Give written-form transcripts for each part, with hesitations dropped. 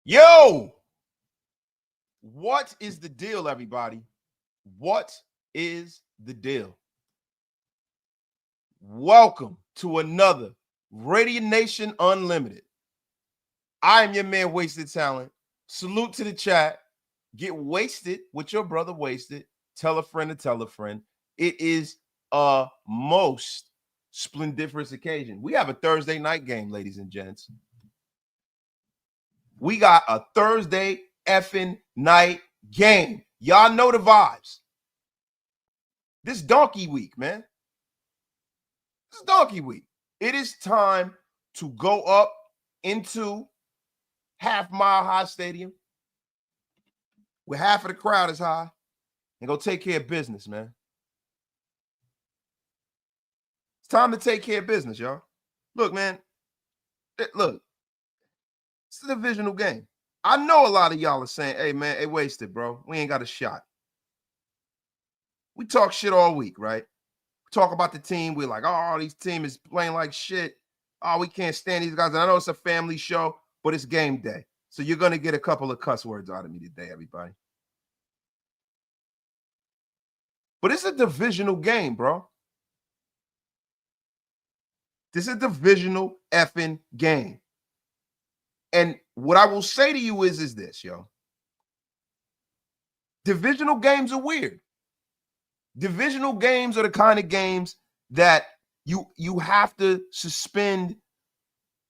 Yo, what is the deal, everybody? What is the deal? Welcome to another Radio Nation Unlimited. I am your man, Wasted Talent. Salute to the chat. Get wasted with your brother Wasted. Tell a friend to tell a friend. It is a most splendiferous occasion. We have a Thursday night game, ladies and gents. We got a Thursday effing night game. Y'all know the vibes. This donkey week, man. This is donkey week. It is time to go up into Half Mile High Stadium where half of the crowd is high and go take care of business, man. It's time to take care of business, y'all. Look, man. Look. It's a divisional game. I know a lot of y'all are saying, hey, man, it wasted, bro. We ain't got a shot. We talk shit all week, right? We talk about the team. We're like, oh, these team is playing like shit. Oh, we can't stand these guys. And I know it's a family show, but it's game day. So you're going to get a couple of cuss words out of me today, everybody. But it's a divisional game, bro. This is a divisional effing game. And what I will say to you is this, yo. Divisional games are weird. Divisional games are the kind of games that you have to suspend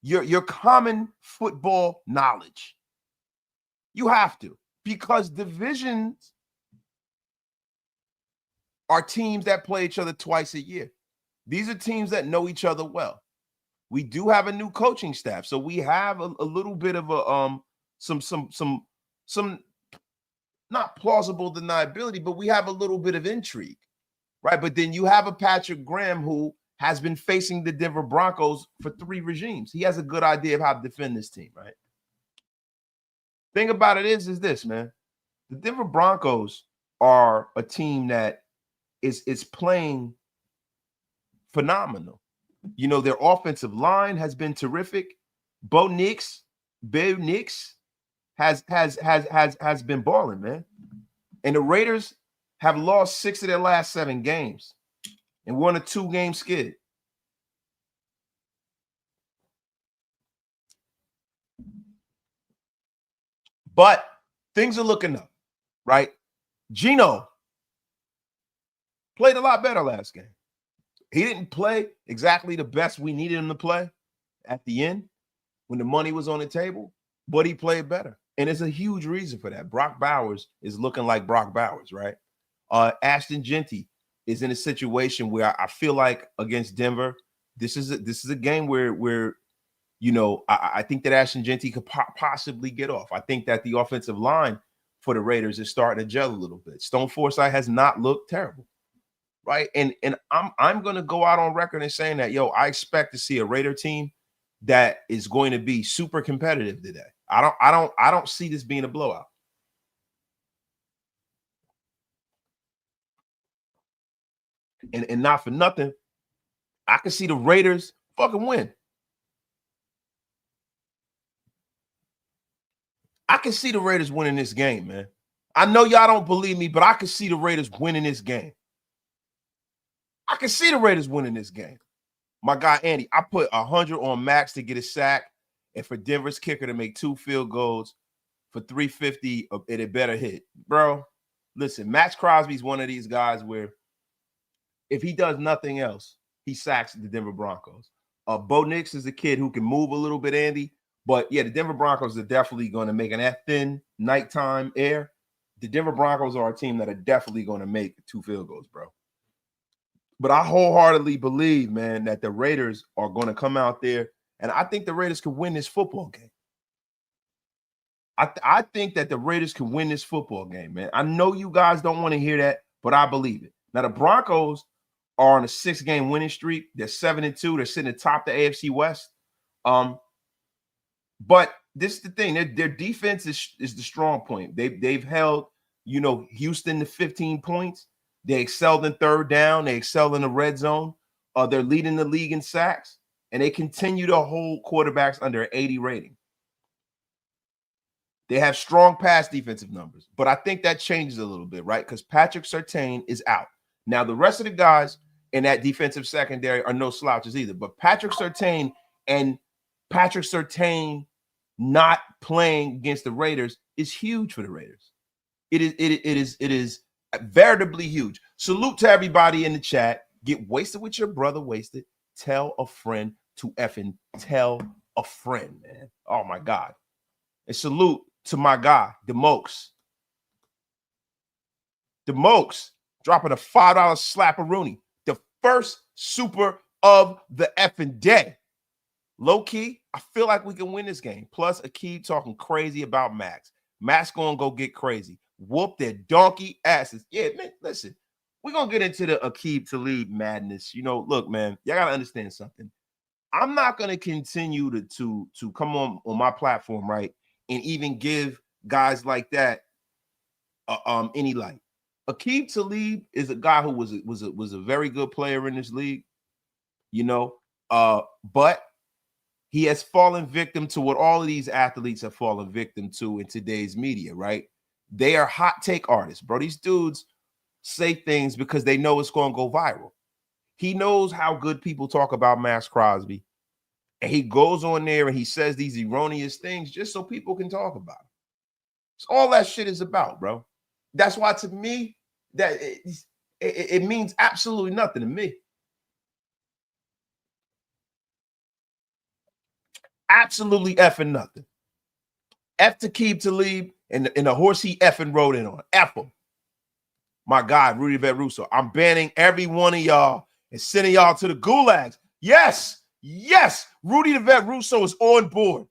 your common football knowledge. You have to, because divisions are teams that play each other twice a year. These are teams that know each other well. We do have a new coaching staff, so we have a little bit of a some not plausible deniability, but we have a little bit of intrigue, right? But then you have a Patrick Graham who has been facing the Denver Broncos for 3 regimes. He has a good idea of how to defend this team, right? Thing about it is this, man. The Denver Broncos are a team that is playing phenomenal. You know, their offensive line has been terrific. Bo Nix has been balling, man. And the Raiders have lost 6 of their last 7 games and won a 2-game skid. But things are looking up, right? Geno played a lot better last game. He didn't play exactly the best we needed him to play at the end when the money was on the table, but he played better. And there's a huge reason for that. Brock Bowers is looking like Brock Bowers, right? Ashton Jeanty is in a situation where I feel like against Denver, this is a game where you know, I think that Ashton Jeanty could possibly get off. I think that the offensive line for the Raiders is starting to gel a little bit. Stone Forsythe has not looked terrible. Right. And I'm going to go out on record and saying that, yo, I expect to see a Raider team that is going to be super competitive today. I don't see this being a blowout. And not for nothing, I can see the Raiders fucking win. I can see the Raiders winning this game, man. I know y'all don't believe me, but I can see the Raiders winning this game. I can see the Raiders winning this game. My guy, Andy, I put 100 on Max to get a sack and for Denver's kicker to make 2 field goals for 350, and it better hit. Bro, listen, Max Crosby's one of these guys where if he does nothing else, he sacks the Denver Broncos. Bo Nix is a kid who can move a little bit, Andy. But, yeah, the Denver Broncos are definitely going to make an thin nighttime air. The Denver Broncos are a team that are definitely going to make 2 field goals, bro. But I wholeheartedly believe, man, that the Raiders are going to come out there, and I think the Raiders can win this football game. I think that the Raiders can win this football game, man. I know you guys don't want to hear that, but I believe it. Now, the Broncos are on a 6-game winning streak. They're 7-2. They're sitting atop the AFC West. But this is the thing. Their defense is the strong point. They've held, you know, Houston to 15 points. They excelled in third down. They excel in the red zone. They're leading the league in sacks, and they continue to hold quarterbacks under an 80 rating. They have strong pass defensive numbers, but I think that changes a little bit, right? Because Patrick Surtain is out. Now, the rest of the guys in that defensive secondary are no slouches either, but Patrick Surtain not playing against the Raiders is huge for the Raiders. It is veritably huge. Salute to everybody in the chat. Get wasted with your brother, wasted. Tell a friend to effing tell a friend, man. Oh my God. And salute to my guy, DeMokes. DeMokes dropping a $5 slap-a-rooney. The first super of the effing day. Low key, I feel like we can win this game. Plus, Akeem talking crazy about Max. Max gonna go get crazy. Whoop their donkey asses. Yeah, man, listen. We're gonna get into the Akeem Talib madness. You know, look, man, y'all gotta understand something. I'm not gonna continue to come on my platform, right, and even give guys like that any light. Akeem Talib is a guy who was a very good player in this league, you know, but he has fallen victim to what all of these athletes have fallen victim to in today's media, right? They are hot take artists, bro. These dudes say things because they know it's going to go viral. He knows how good people talk about Max Crosby, and he goes on there and he says these erroneous things just so people can talk about it. It's all that shit is about, bro. That's why, to me, that it means absolutely nothing to me. Absolutely effing nothing. F to Keep Talib and the horse he effing rode in on. F him. My guy, Rudy Vet Russo. I'm banning every one of y'all and sending y'all to the gulags. Yes, yes. Rudy the Vet Russo is on board.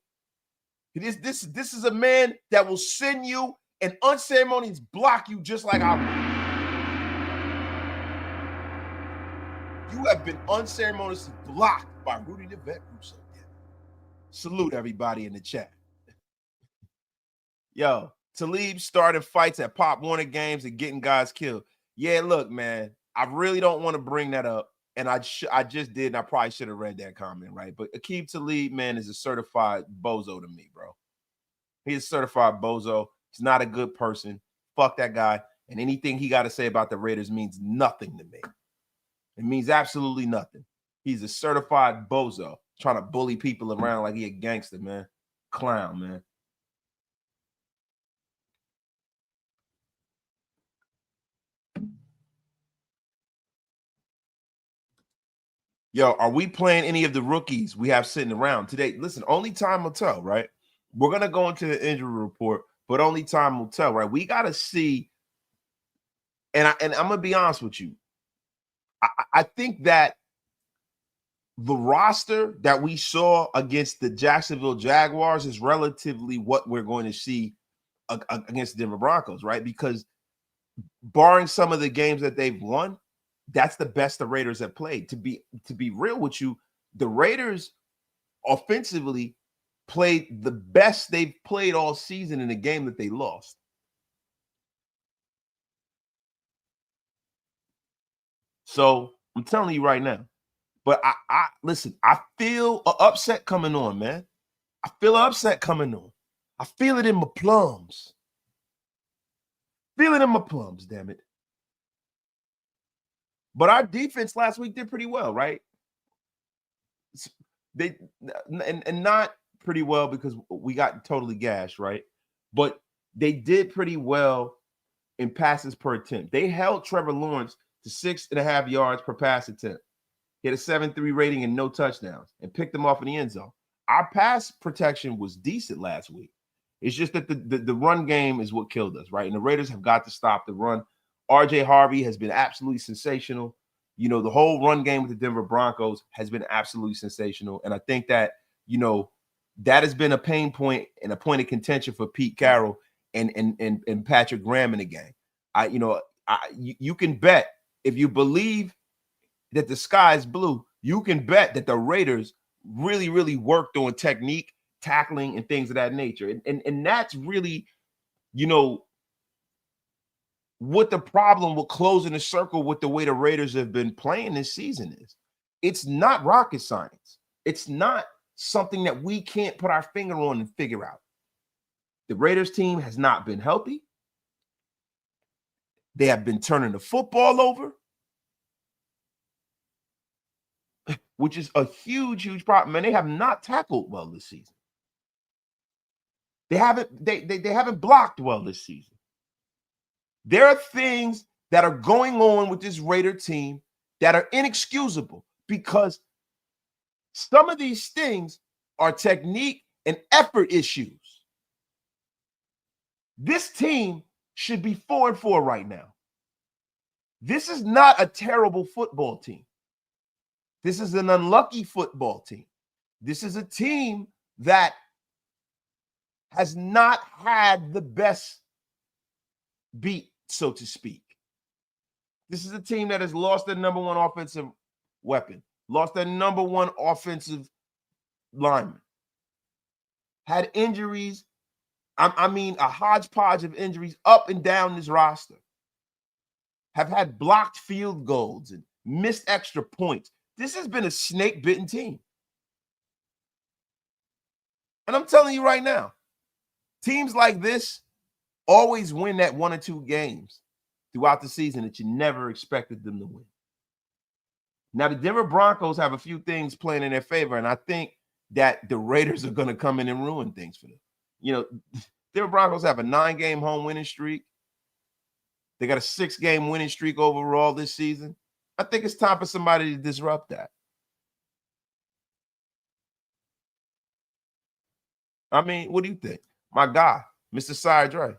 This is a man that will send you and unceremoniously block you just like I will. You have been unceremoniously blocked by Rudy the Vet Russo. Salute everybody in the chat. Yo, Talib started fights at Pop Warner games and getting guys killed. Yeah, look, man, I really don't want to bring that up. And I just did, and I probably should have read that comment, right? But Akeem Talib, man, is a certified bozo to me, bro. He's a certified bozo. He's not a good person. Fuck that guy. And anything he got to say about the Raiders means nothing to me. It means absolutely nothing. He's a certified bozo trying to bully people around like he a gangster, man. Clown, man. Yo, are we playing any of the rookies we have sitting around today? Listen, only time will tell, right? We're going to go into the injury report, but only time will tell, right? We got to see, and I'm going to be honest with you. I think that the roster that we saw against the Jacksonville Jaguars is relatively what we're going to see against the Denver Broncos, right? Because barring some of the games that they've won, that's the best the Raiders have played. To be real with you, the Raiders offensively played the best they've played all season in a game that they lost. So I'm telling you right now. But I listen, I feel an upset coming on, man. I feel an upset coming on. I feel it in my plums. Feel it in my plums, damn it. But our defense last week did pretty well, right? They and not pretty well because we got totally gashed, right? But they did pretty well in passes per attempt. They held Trevor Lawrence to 6.5 yards per pass attempt. He had a 7.3 rating and no touchdowns and picked them off in the end zone. Our pass protection was decent last week. It's just that the run game is what killed us, right? And the Raiders have got to stop the run. RJ Harvey has been absolutely sensational. You know, the whole run game with the Denver Broncos has been absolutely sensational. And I think that, you know, that has been a pain point and a point of contention for Pete Carroll and Patrick Graham in the game. You can bet, if you believe that the sky is blue, you can bet that the Raiders really, really worked on technique, tackling, and things of that nature. And that's really, you know, what the problem with closing the circle with the way the Raiders have been playing this season is. It's not rocket science. It's not something that we can't put our finger on and figure out. The Raiders team has not been healthy. They have been turning the football over, which is a huge, huge problem. And they have not tackled well this season. They haven't blocked well this season. There are things that are going on with this Raider team that are inexcusable because some of these things are technique and effort issues. This team should be 4-4 right now. This is not a terrible football team. This is an unlucky football team. This is a team that has not had the best beat, so to speak. This is a team that has lost their number one offensive weapon, lost their number one offensive lineman, had injuries. I mean, a hodgepodge of injuries up and down this roster, have had blocked field goals and missed extra points. This has been a snake-bitten team. And I'm telling you right now, teams like this always win that 1 or 2 games throughout the season that you never expected them to win. Now, the Denver Broncos have a few things playing in their favor, and I think that the Raiders are going to come in and ruin things for them. You know, Denver Broncos have a 9-game home winning streak. They got a 6-game winning streak overall this season. I think it's time for somebody to disrupt that. I mean, what do you think? My guy, Mr. Phinsider,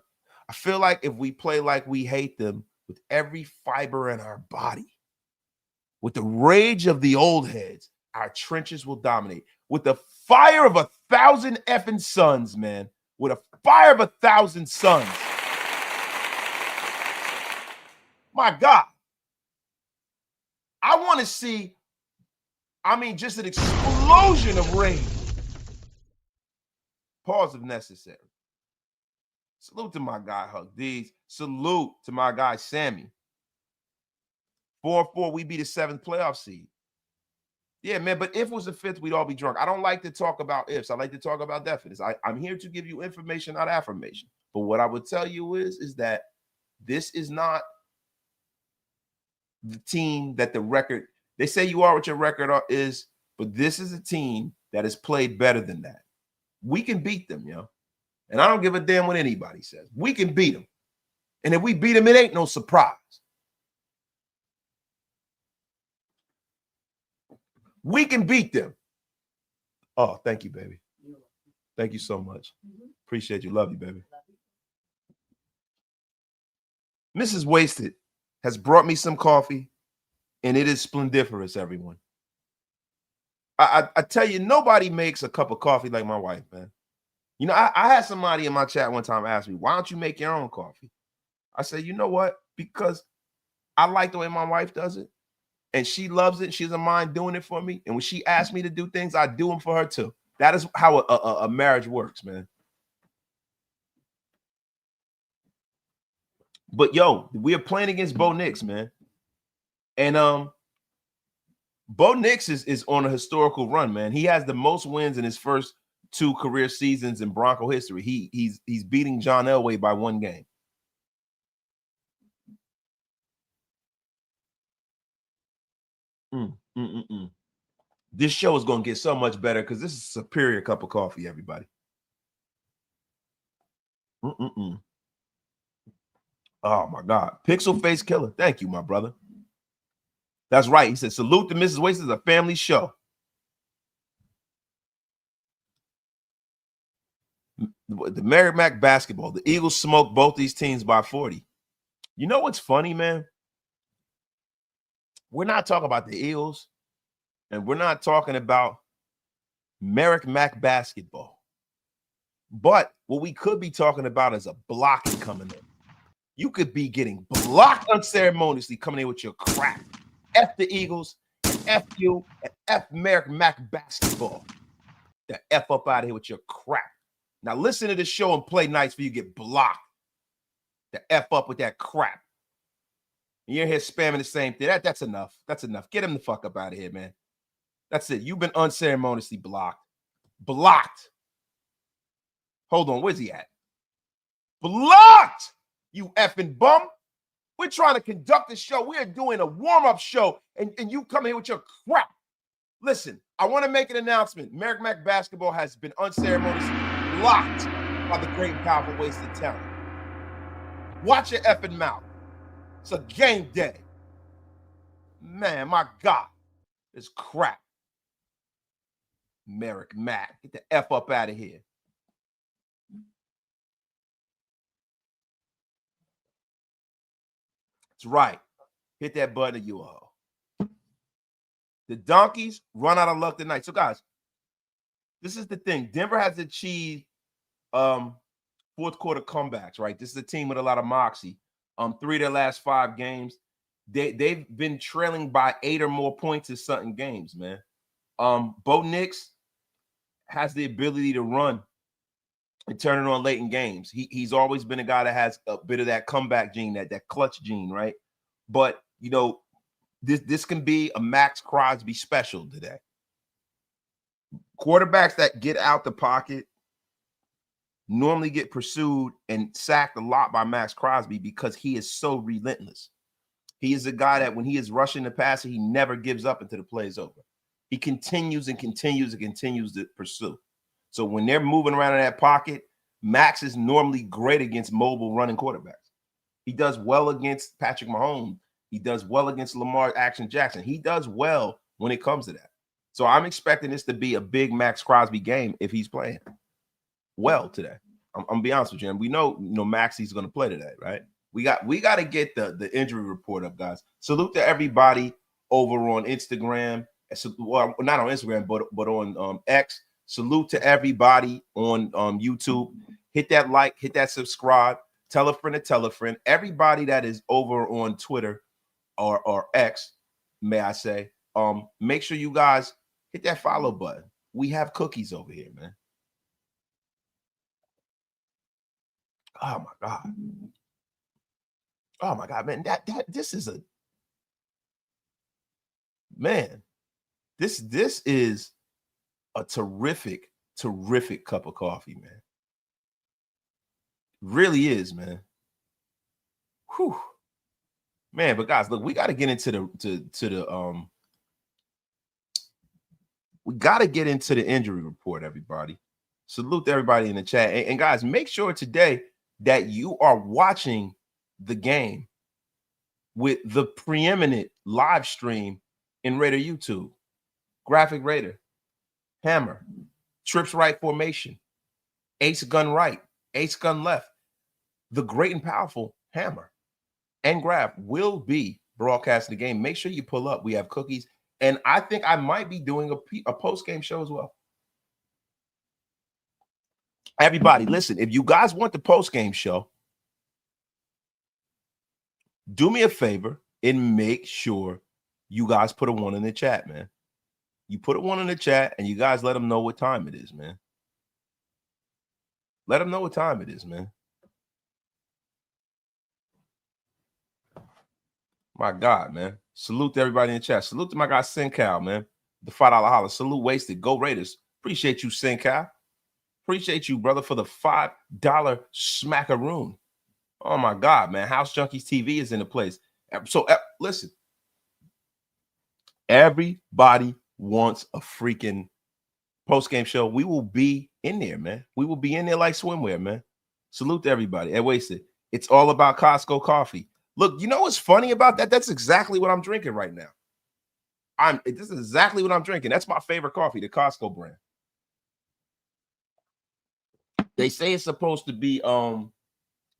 I feel like if we play like we hate them with every fiber in our body, with the rage of the old heads, our trenches will dominate. With the fire of 1,000 effing suns, man. With a fire of 1,000 suns. My God. I want to see, just an explosion of rage. Pause if necessary. Salute to my guy, Hug D's. Salute to my guy, Sammy. 4-4, we be the 7th playoff seed. Yeah, man, but if it was the 5th, we'd all be drunk. I don't like to talk about ifs. I like to talk about definites. I'm here to give you information, not affirmation. But what I would tell you is that this is not the team that the record, they say you are what your record is, but this is a team that has played better than that. We can beat them, yo. And I don't give a damn what anybody says. We can beat them. And if we beat them, it ain't no surprise. We can beat them. Oh, thank you, baby. Thank you so much. Appreciate you. Love you, baby. Mrs. Wasted has brought me some coffee, and it is splendiferous, everyone. I tell you, nobody makes a cup of coffee like my wife, man. You know, I had somebody in my chat one time ask me, why don't you make your own coffee? I said, you know what? Because I like the way my wife does it, and she loves it. She doesn't mind doing it for me. And when she asks me to do things, I do them for her too. That is how a marriage works, man. But, yo, we are playing against Bo Nix, man. And Bo Nix is on a historical run, man. He has the most wins in his first 2 career seasons in Bronco history. He's beating John Elway by 1 game. This show is going to get so much better because this is a superior cup of coffee, everybody. Oh, my God. Pixel Face Killer. Thank you, my brother. That's right. He said, salute to Mrs. Waste. It's a family show. The Merrimack basketball. The Eagles smoked both these teams by 40. You know what's funny, man? We're not talking about the Eagles, and we're not talking about Merrimack basketball. But what we could be talking about is a blocking coming in. You could be getting blocked unceremoniously coming in with your crap. F the Eagles, F you, and F Merrimack basketball. The F up out of here with your crap. Now listen to the show and play nice for you get blocked. The F up with that crap. And you're here spamming the same thing. That's enough. That's enough. Get him the fuck up out of here, man. That's it. You've been unceremoniously blocked. Blocked. Hold on. Where's he at? Blocked, you effing bum. We're trying to conduct the show. We are doing a warm-up show, and you come here with your crap. Listen, I want to make an announcement. Merrick Mac basketball has been unceremoniously blocked by the great and powerful wasted talent. Watch your effing mouth. It's a game day. Man, my God. It's crap. Merrick Mac. Get the F up out of here. That's right. Hit that button, you all. The Donkeys run out of luck tonight. So, guys, this is the thing. Denver has achieved fourth quarter comebacks, right? This is a team with a lot of moxie. 3 of their last 5 games, they've been trailing by 8 or more points in certain games, man. Bo Nix has the ability to run and turn it on late in games. He's always been a guy that has a bit of that comeback gene, that clutch gene, right? But, you know, this can be a Max Crosby special today. Quarterbacks that get out the pocket normally get pursued and sacked a lot by Max Crosby because he is so relentless. He is a guy that when he is rushing the passer, he never gives up until the play is over. He continues and continues and continues to pursue. So when they're moving around in that pocket, Max is normally great against mobile running quarterbacks. He does well against Patrick Mahomes. He does well against Lamar Action Jackson. He does well when it comes to that. So I'm expecting this to be a big Max Crosby game if he's playing well today. I'm gonna be honest with you. And we know, Maxie's gonna play today, right? We got to get the injury report up, guys. Salute to everybody over on Instagram. Well, not on Instagram, but on X. Salute to everybody on YouTube. Hit that like, hit that subscribe. Tell a friend to tell a friend. Everybody that is over on Twitter or X, may I say, make sure you guys hit that follow button. We have cookies over here, man. Oh my God. Oh my God, man. This is this is a terrific cup of coffee, man. Really is, man. Whew. Man, but guys, look, we got to get into the injury report, everybody. Salute to everybody in the chat. And guys, make sure today that you are watching the game with the preeminent live stream in Raider YouTube. Graphic Raider, Hammer, Trips Right Formation, Ace Gun Right, Ace Gun Left. The great and powerful Hammer and Graph will be broadcasting the game. Make sure you pull up. We have cookies. And I think I might be doing a post-game show as well. Everybody, listen, if you guys want the post-game show, do me a favor and make sure you guys put a 1 in the chat, man. You put a 1 in the chat and you guys let them know what time it is, man. Let them know what time it is, man. My God, man. Salute to everybody in the chat. Salute to my guy, Sencal, man. The $5 holler. Salute Wasted. Go Raiders. Appreciate you, Sencal. Appreciate you, brother, for the $5 smackaroon. Oh, my God, man. House Junkies TV is in the place. So, listen. Everybody wants a freaking post-game show. We will be in there, man. We will be in there like swimwear, man. Salute to everybody. At Wasted. It's all about Costco coffee. Look, you know what's funny about that? That's exactly what I'm drinking right now. This is exactly what I'm drinking. That's my favorite coffee, the Costco brand. They say it's supposed to be the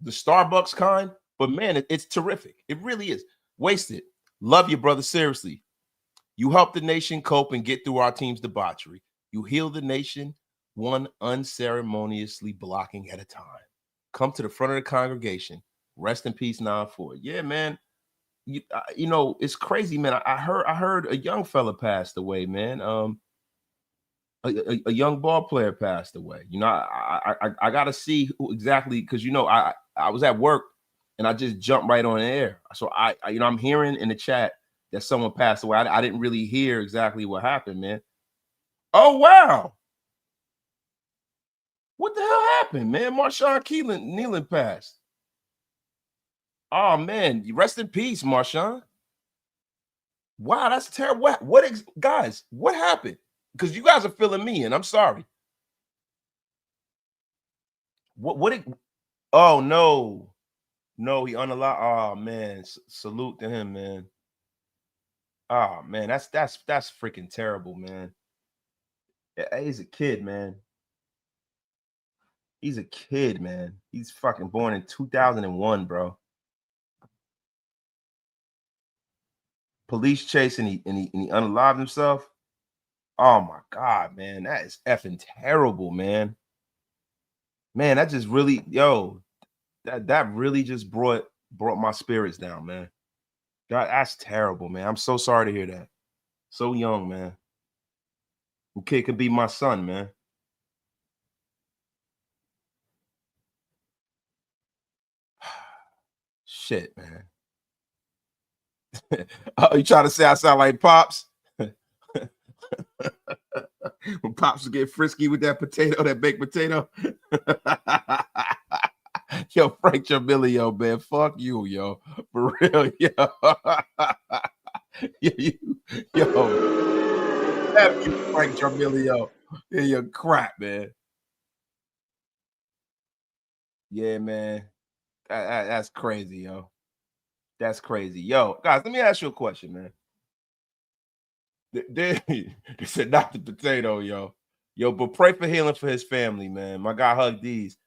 Starbucks kind, but man, it's terrific. It really is. Wasted. Love you, brother. Seriously. You help the nation cope and get through our team's debauchery. You heal the nation one unceremoniously blocking at a time. Come to the front of the congregation. Rest in peace, 9-4. Yeah, man. You know, it's crazy, man. I heard a young fella passed away, man. A young ball player passed away. You know, I got to see who exactly, because, you know, I was at work and I just jumped right on the air. So I'm hearing in the chat that someone passed away. I didn't really hear exactly what happened, man. Oh, wow. What the hell happened, man? Marshawn kneeling pass. Oh man, rest in peace, Marshawn. Wow, that's terrible. Guys, what happened? Because you guys are filling me in. I'm sorry. What oh no. No, he unallowed. Oh man, salute to him, man. Oh man, that's freaking terrible, man. He's a kid, man. He's a kid, man. He's fucking born in 2001, bro. Police chase and he unalived himself. Oh my god, man, that is effing terrible, man. Man, that just really, that really just brought my spirits down, man. God, that's terrible, man. I'm so sorry to hear that. So young, man. The kid could be my son, man. Shit, man. Oh, you trying to say I sound like Pops? When Pops would get frisky with that potato, that baked potato. Yo, Frank Jamilio, man. Fuck you, yo. For real, yo. Yo. F you, Frank Jamilio. Yeah, you're crap, man. Yeah, man. That's crazy, yo. That's crazy. Yo, guys, let me ask you a question, man. They said not the potato, yo. Yo, but pray for healing for his family, man. My guy Hug D's.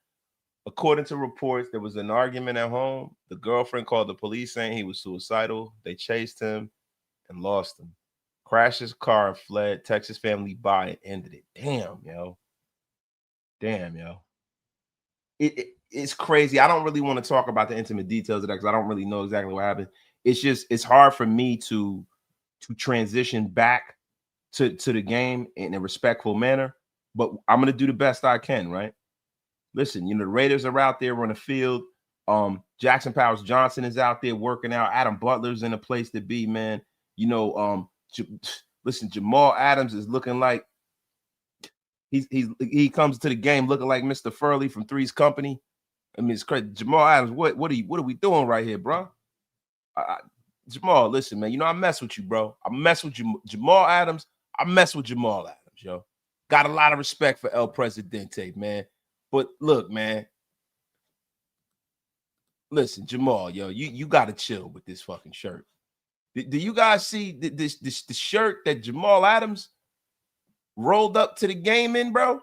According to reports, there was an argument at home. The girlfriend called the police saying he was suicidal. They chased him and lost him. Crashed his car and fled. Texas family by and ended it. Damn, yo. Damn, yo. It's crazy. I don't really want to talk about the intimate details of that because I don't really know exactly what happened. It's hard for me to transition back to the game in a respectful manner, but I'm gonna do the best I can, right? Listen, the Raiders are out there on the field. Jackson Powers Johnson is out there working out. Adam Butler's in a place to be, man. Listen, Jamal Adams is looking like he comes to the game looking like Mr. Furley from Three's Company. I mean, it's crazy. Jamal Adams, what are we doing right here, bro? Jamal, listen, man. I mess with you, bro. I mess with you, Jamal Adams. I mess with Jamal Adams, yo. Got a lot of respect for El Presidente, man. But look, man. Listen, Jamal, yo, you got to chill with this fucking shirt. Do you guys see the shirt that Jamal Adams rolled up to the game in, bro?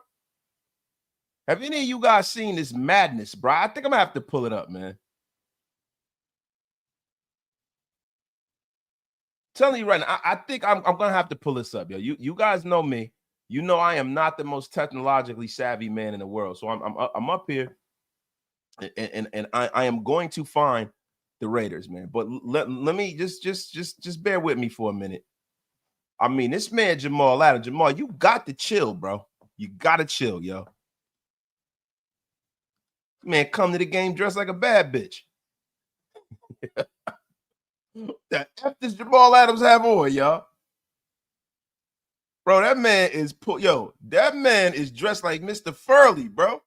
Have any of you guys seen this madness, bro? I think I'm gonna have to pull it up, man. Telling you right now, I think I'm gonna have to pull this up, yo. You guys know me. You know I am not the most technologically savvy man in the world. So I'm up here and I am going to find the Raiders, man. But let me just bear with me for a minute. I mean, this man Jamal Adams, Jamal, you got to chill, bro. You got to chill, yo. Man, come to the game dressed like a bad bitch. The F does Jamal Adams have on, y'all? Bro, that man is that man is dressed like Mr. Furley, bro.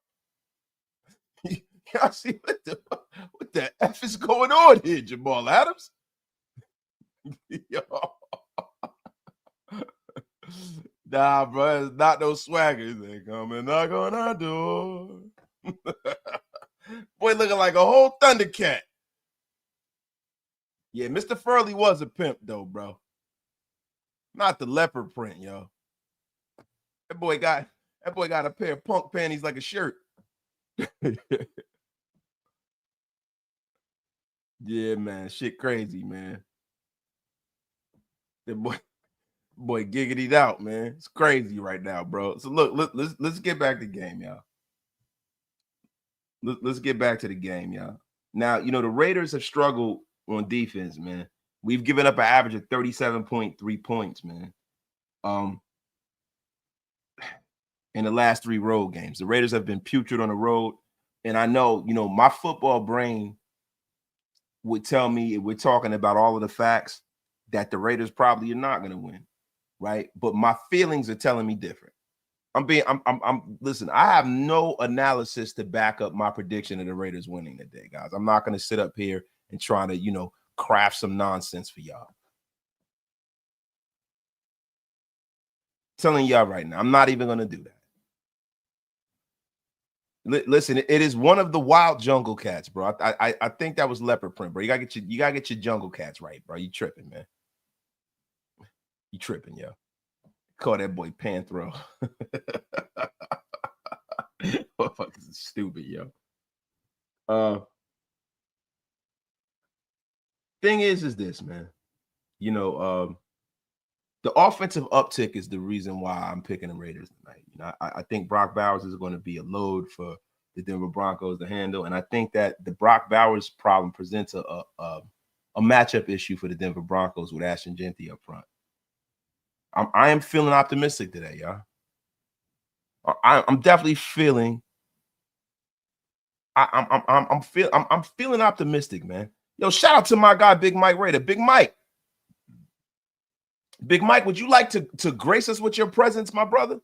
Y'all see what the F is going on here, Jamal Adams? Yo. Nah, bro, it's not no swagger. They come and knock on our door. Boy, looking like a whole Thundercat. Yeah, Mr. Furley was a pimp, though, bro. Not the leopard print, yo. That boy got a pair of punk panties like a shirt. Yeah, man. Shit crazy, man. That boy giggitied out, man. It's crazy right now, bro. So look, let's get back to the game, y'all. Let's get back to the game, y'all. Now, the Raiders have struggled on defense, man. We've given up an average of 37.3 points, man. In the last 3 road games. The Raiders have been putrid on the road. And I know, my football brain would tell me, if we're talking about all of the facts, that the Raiders probably are not going to win, right? But my feelings are telling me different. Listen, I have no analysis to back up my prediction of the Raiders winning today, guys. I'm not going to sit up here and try to, craft some nonsense for y'all. Telling y'all right now, I'm not even going to do that. Listen, it is one of the wild jungle cats, bro. I think that was leopard print, bro. You gotta get your jungle cats right, bro. You tripping, man. You tripping, yo. Call that boy Panthro. Motherfuckers is stupid, yo. Thing is this, man. The offensive uptick is the reason why I'm picking the Raiders tonight. I think Brock Bowers is going to be a load for the Denver Broncos to handle, and I think that the Brock Bowers problem presents a matchup issue for the Denver Broncos with Ashton Jeanty up front. I am feeling optimistic today, y'all. I'm definitely feeling. I'm feeling optimistic, man. Yo, shout out to my guy Big Mike Raider. Big Mike, would you like to grace us with your presence, my brother?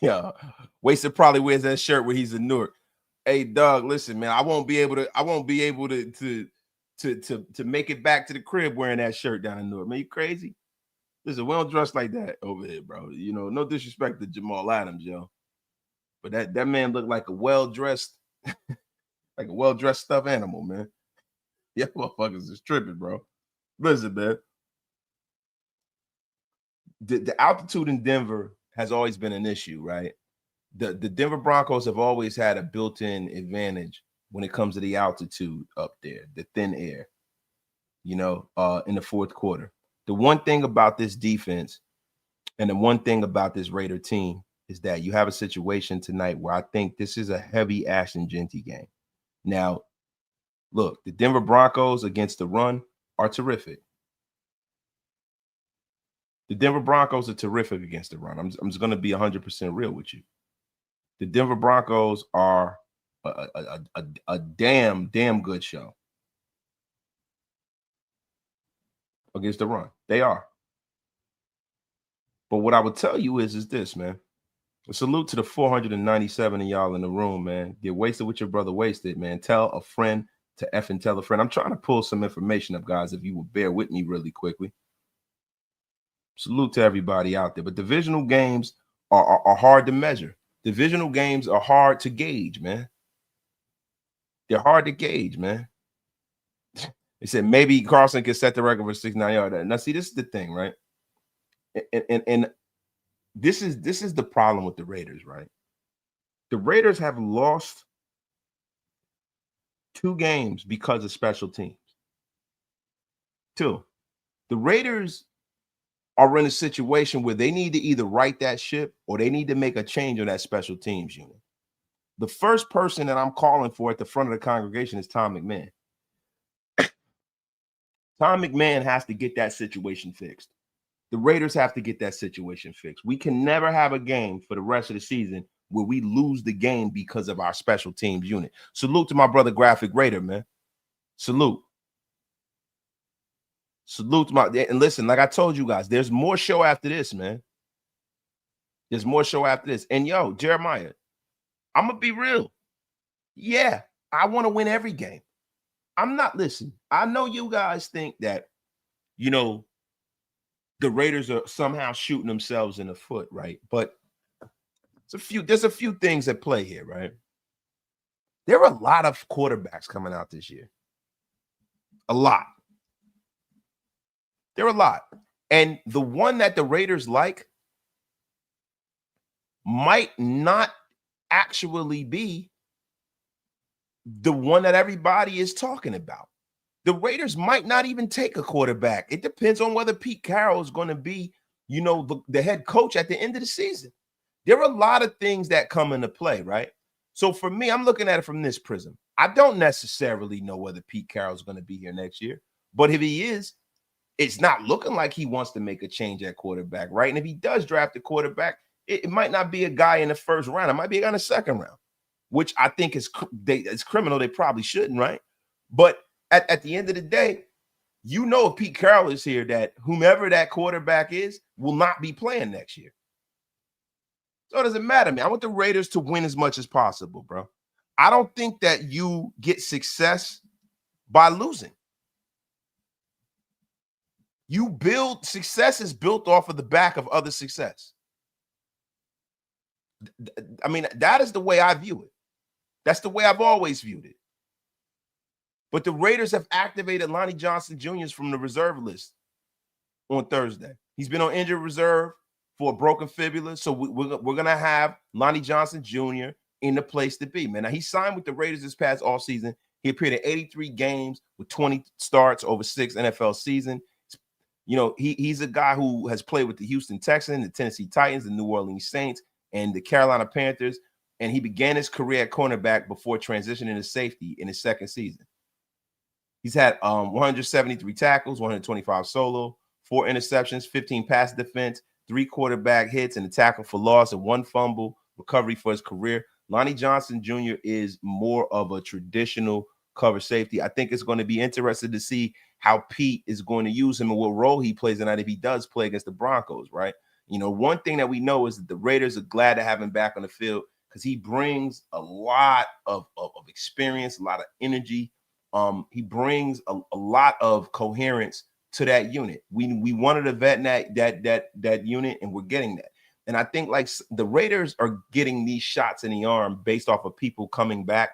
Yeah, Wasted probably wears that shirt where he's in Newark. Hey, Doug, listen, man, I won't be able to make it back to the crib wearing that shirt down in Newark. Man, you crazy? Listen, we don't dress like that over here, bro. No disrespect to Jamal Adams, yo. But that man looked like a well-dressed, stuffed animal, man. Yeah, motherfuckers is tripping, bro. Listen, man. The altitude in Denver has always been an issue, right? The Denver Broncos have always had a built-in advantage when it comes to the altitude up there, the thin air, in the fourth quarter. The one thing about this defense and the one thing about this Raider team is that you have a situation tonight where I think this is a heavy Ashton Jeanty game. Now, look, the Denver Broncos against the run are terrific. The Denver Broncos are terrific against the run. I'm just going to be 100% real with you. The Denver Broncos are a damn good show against the run. They are. But what I would tell you is this, man. A salute to the 497 of y'all in the room, man. Get wasted with your brother wasted, man. Tell a friend to effing tell a friend. I'm trying to pull some information up, guys, if you will bear with me really quickly. Salute to everybody out there. But divisional games are hard to measure. Divisional games are hard to gauge, man. They're hard to gauge, man. They said maybe Carson can set the record for 69 yards. Now, see, this is the thing, right? And this is the problem with the Raiders, right? The Raiders have lost 2 games because of special teams. 2. The Raiders are in a situation where they need to either right that ship or they need to make a change on that special teams unit. The first person that I'm calling for at the front of the congregation is Tom McMahon. Tom McMahon has to get that situation fixed. The Raiders have to get that situation fixed. We can never have a game for the rest of the season where we lose the game because of our special teams unit. Salute to my brother Graphic Raider, man. Salute. Salute to and listen, like I told you guys, there's more show after this, man. There's more show after this. And yo, Jeremiah, I'm going to be real. Yeah, I want to win every game. I'm not, listen, I know you guys think that, the Raiders are somehow shooting themselves in the foot, right? But there's a few things at play here, right? There are a lot of quarterbacks coming out this year. A lot. There are a lot. And the one that the Raiders like might not actually be the one that everybody is talking about. The Raiders might not even take a quarterback. It depends on whether Pete Carroll is going to be, the head coach at the end of the season. There are a lot of things that come into play, right? So for me, I'm looking at it from this prism. I don't necessarily know whether Pete Carroll is going to be here next year, but if he is, it's not looking like he wants to make a change at quarterback, right? And if he does draft a quarterback, it might not be a guy in the first round. It might be a guy in the second round, which I think is criminal. They probably shouldn't, right? But at the end of the day, if Pete Carroll is here, that whomever that quarterback is will not be playing next year. So it doesn't matter, man. I want the Raiders to win as much as possible, bro. I don't think that you get success by losing. You build success is built off of the back of other success. I mean, that is the way I view it. That's the way I've always viewed it. But the Raiders have activated Lonnie Johnson Jr. from the reserve list on Thursday. He's been on injured reserve for a broken fibula. So we're going to have Lonnie Johnson Jr. in the place to be, man. Now, he signed with the Raiders this past offseason. He appeared in 83 games with 20 starts over 6 NFL seasons. You know, he's a guy who has played with the Houston Texans, the Tennessee Titans, the New Orleans Saints, and the Carolina Panthers. And he began his career at cornerback before transitioning to safety in his second season. He's had 173 tackles, 125 solo, 4 interceptions, 15 pass defense, 3 quarterback hits, and a tackle for loss, and 1 fumble recovery for his career. Lonnie Johnson Jr. is more of a traditional cover safety. I think it's going to be interesting to see how Pete is going to use him and what role he plays in that if he does play against the Broncos, right? You know, one thing that we know is that the Raiders are glad to have him back on the field because he brings a lot of experience, a lot of energy. He brings a lot of coherence to that unit. We wanted to vet that unit, and we're getting that. And I think like the Raiders are getting these shots in the arm based off of people coming back,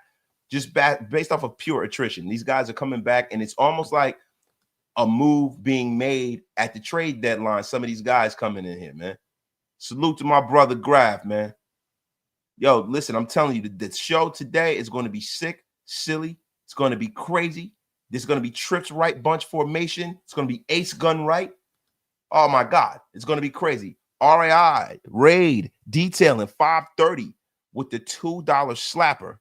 just based off of pure attrition. These guys are coming back, and it's almost like a move being made at the trade deadline. Some of these guys coming in here, man. Salute to my brother Graf, man. Yo, listen, I'm telling you, the show today is going to be sick, silly. It's going to be crazy. There's going to be trips right, bunch formation. It's going to be ace gun right. Oh, my God. It's going to be crazy. RAI, raid, detailing 530 with the $2 slapper.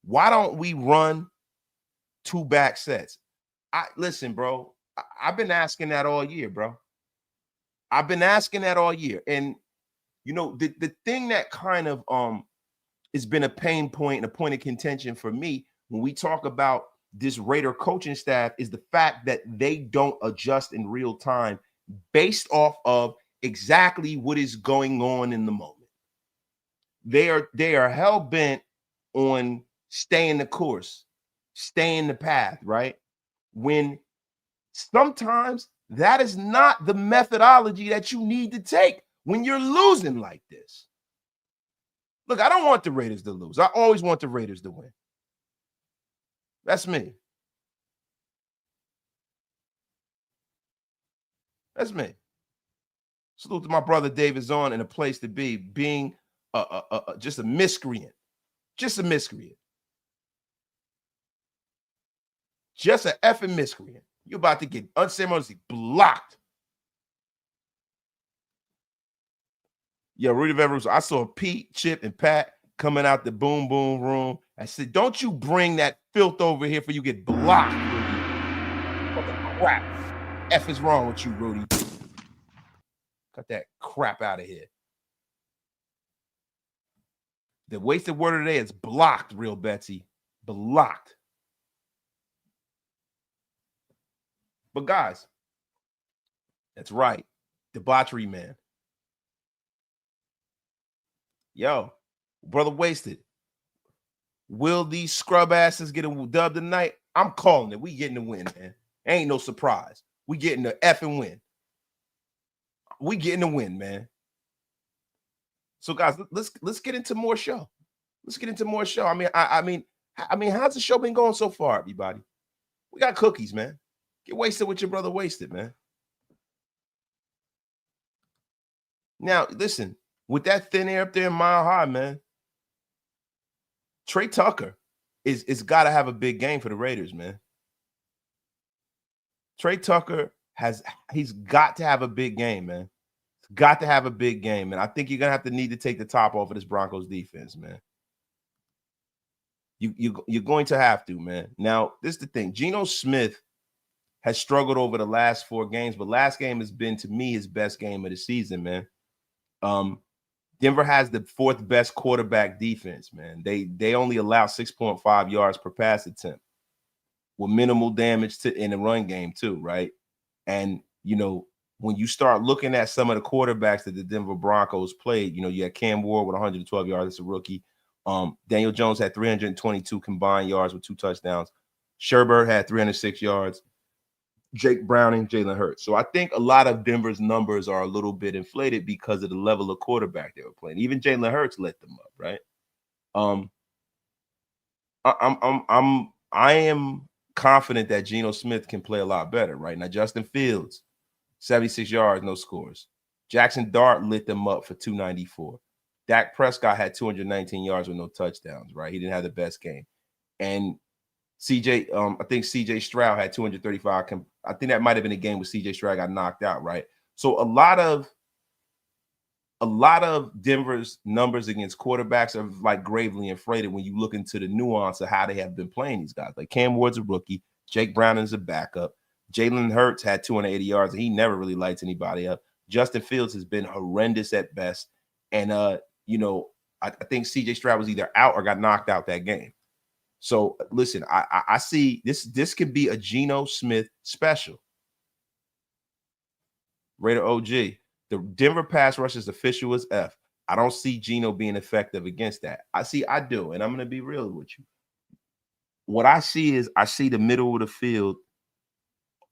Why don't we run 2 back sets? Listen, bro, I've been asking that all year, bro. I've been asking that all year. And, you know, the thing that kind of has been a pain point and a point of contention for me when we talk about this Raider coaching staff is the fact that they don't adjust in real time based off of exactly what is going on in the moment. They are hell-bent on staying the course, staying the path, right? When sometimes that is not the methodology that you need to take when you're losing like this. Look, I don't want the Raiders to lose. I always want the Raiders to win. That's me. That's me. Salute to my brother David Zahn and a place to be, being just a miscreant. Just a miscreant. Just an effing miscreant. You're about to get unceremoniously blocked. Yeah, Rudy Veverus. I saw Pete, Chip, and Pat coming out the boom boom room. I said, don't you bring that filth over here for you get blocked, Rudy. What the crap? F is wrong with you, Rudy. Cut that crap out of here. The wasted word of the day is blocked, real Betsy. Blocked. But guys, that's right. Debauchery, man. Yo, brother Wasted. Will these scrub asses get a dub tonight? I'm calling it. We getting the win, man. Ain't no surprise. We getting the effing win. We getting the win, man. So, guys, let's get into more show. Let's get into more show. I mean, how's the show been going so far, everybody? We got cookies, man. Get wasted with your brother Wasted, man. Now, listen, with that thin air up there in Mile High, man, Trey Tucker is got to have a big game for the Raiders, man. Trey Tucker he's got to have a big game, man. He's got to have a big game, and I think you're gonna need to take the top off of this Broncos defense, man. You're going to have to, man. Now, this is the thing. Geno Smith has struggled over the last 4 games, but last game has been, to me, his best game of the season, man. Denver has the 4th best quarterback defense, man. They only allow 6.5 yards per pass attempt with minimal damage in the run game too, right? And, you know, when you start looking at some of the quarterbacks that the Denver Broncos played, you had Cam Ward with 112 yards. That's a rookie. Daniel Jones had 322 combined yards with 2 touchdowns. Sherbert had 306 yards. Jake Browning, Jalen Hurts. So I think a lot of Denver's numbers are a little bit inflated because of the level of quarterback they were playing. Even Jalen Hurts lit them up, right? I am confident that Geno Smith can play a lot better, right? Now, Justin Fields, 76 yards, no scores. Jackson Dart lit them up for 294. Dak Prescott had 219 yards with no touchdowns, right? He didn't have the best game. And I think CJ Stroud had 235. I think that might have been a game where CJ Stroud got knocked out, right? So a lot of Denver's numbers against quarterbacks are like gravely inflated when you look into the nuance of how they have been playing these guys. Like Cam Ward's a rookie, Jake Browning's a backup, Jalen Hurts had 280 yards, and he never really lights anybody up. Justin Fields has been horrendous at best, and I think CJ Stroud was either out or got knocked out that game. So listen, I see this could be a Geno Smith special. Raider OG, the Denver pass rush is official as F. I don't see Geno being effective against that. I do, and I'm going to be real with you. What I see is the middle of the field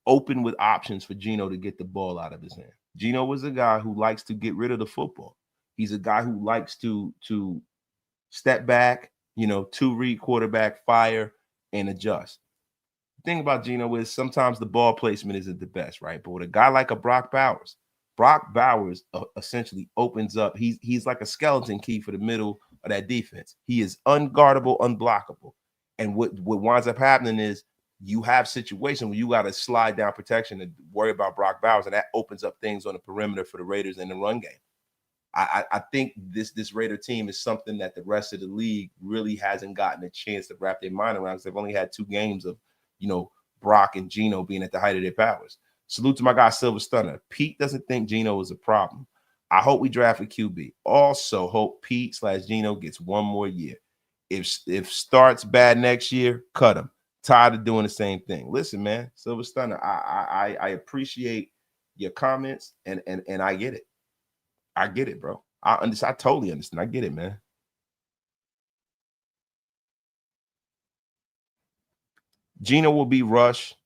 open with options for Geno to get the ball out of his hand. Geno was a guy who likes to get rid of the football. He's a guy who likes to step back, to read quarterback, fire, and adjust. The thing about Geno is sometimes the ball placement isn't the best, right? But with a guy like a Brock Bowers essentially opens up. He's like a skeleton key for the middle of that defense. He is unguardable, unblockable. And what winds up happening is you have situations where you got to slide down protection and worry about Brock Bowers, and that opens up things on the perimeter for the Raiders in the run game. I think this Raider team is something that the rest of the league really hasn't gotten a chance to wrap their mind around, because they've only had 2 games of, Brock and Geno being at the height of their powers. Salute to my guy, Silver Stunner. Pete doesn't think Geno is a problem. I hope we draft a QB. Also hope Pete/Geno gets 1 more year. If starts bad next year, cut him. Tired of doing the same thing. Listen, man, Silver Stunner, I appreciate your comments, and I get it. I get it, bro. I totally understand. I get it, man. Geno will be rushed,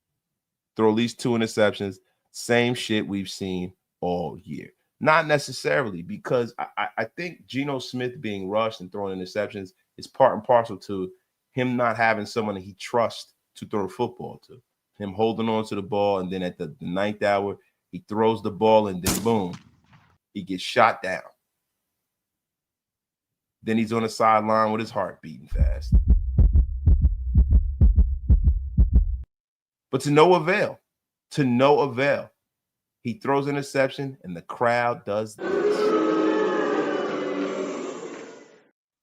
throw at least 2 interceptions. Same shit we've seen all year. Not necessarily, because I think Geno Smith being rushed and throwing interceptions is part and parcel to him not having someone that he trusts to throw the football to. Him holding on to the ball, and then at the 9th hour, he throws the ball, and then boom, he gets shot down. Then he's on the sideline with his heart beating fast. But to no avail. He throws an interception, and the crowd does this.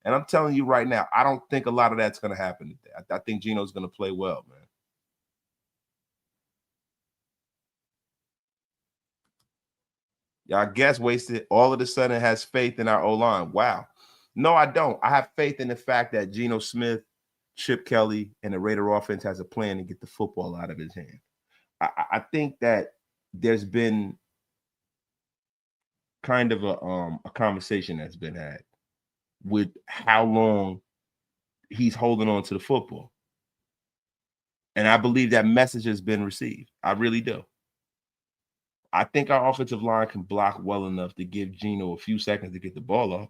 And I'm telling you right now, I don't think a lot of that's going to happen today. I think Geno's going to play well, man. Y'all guess wasted. All of a sudden has faith in our O-line. Wow. No, I don't. I have faith in the fact that Geno Smith, Chip Kelly, and the Raider offense has a plan to get the football out of his hand. I think that there's been kind of a conversation that's been had with how long he's holding on to the football. And I believe that message has been received. I really do. I think our offensive line can block well enough to give Geno a few seconds to get the ball off.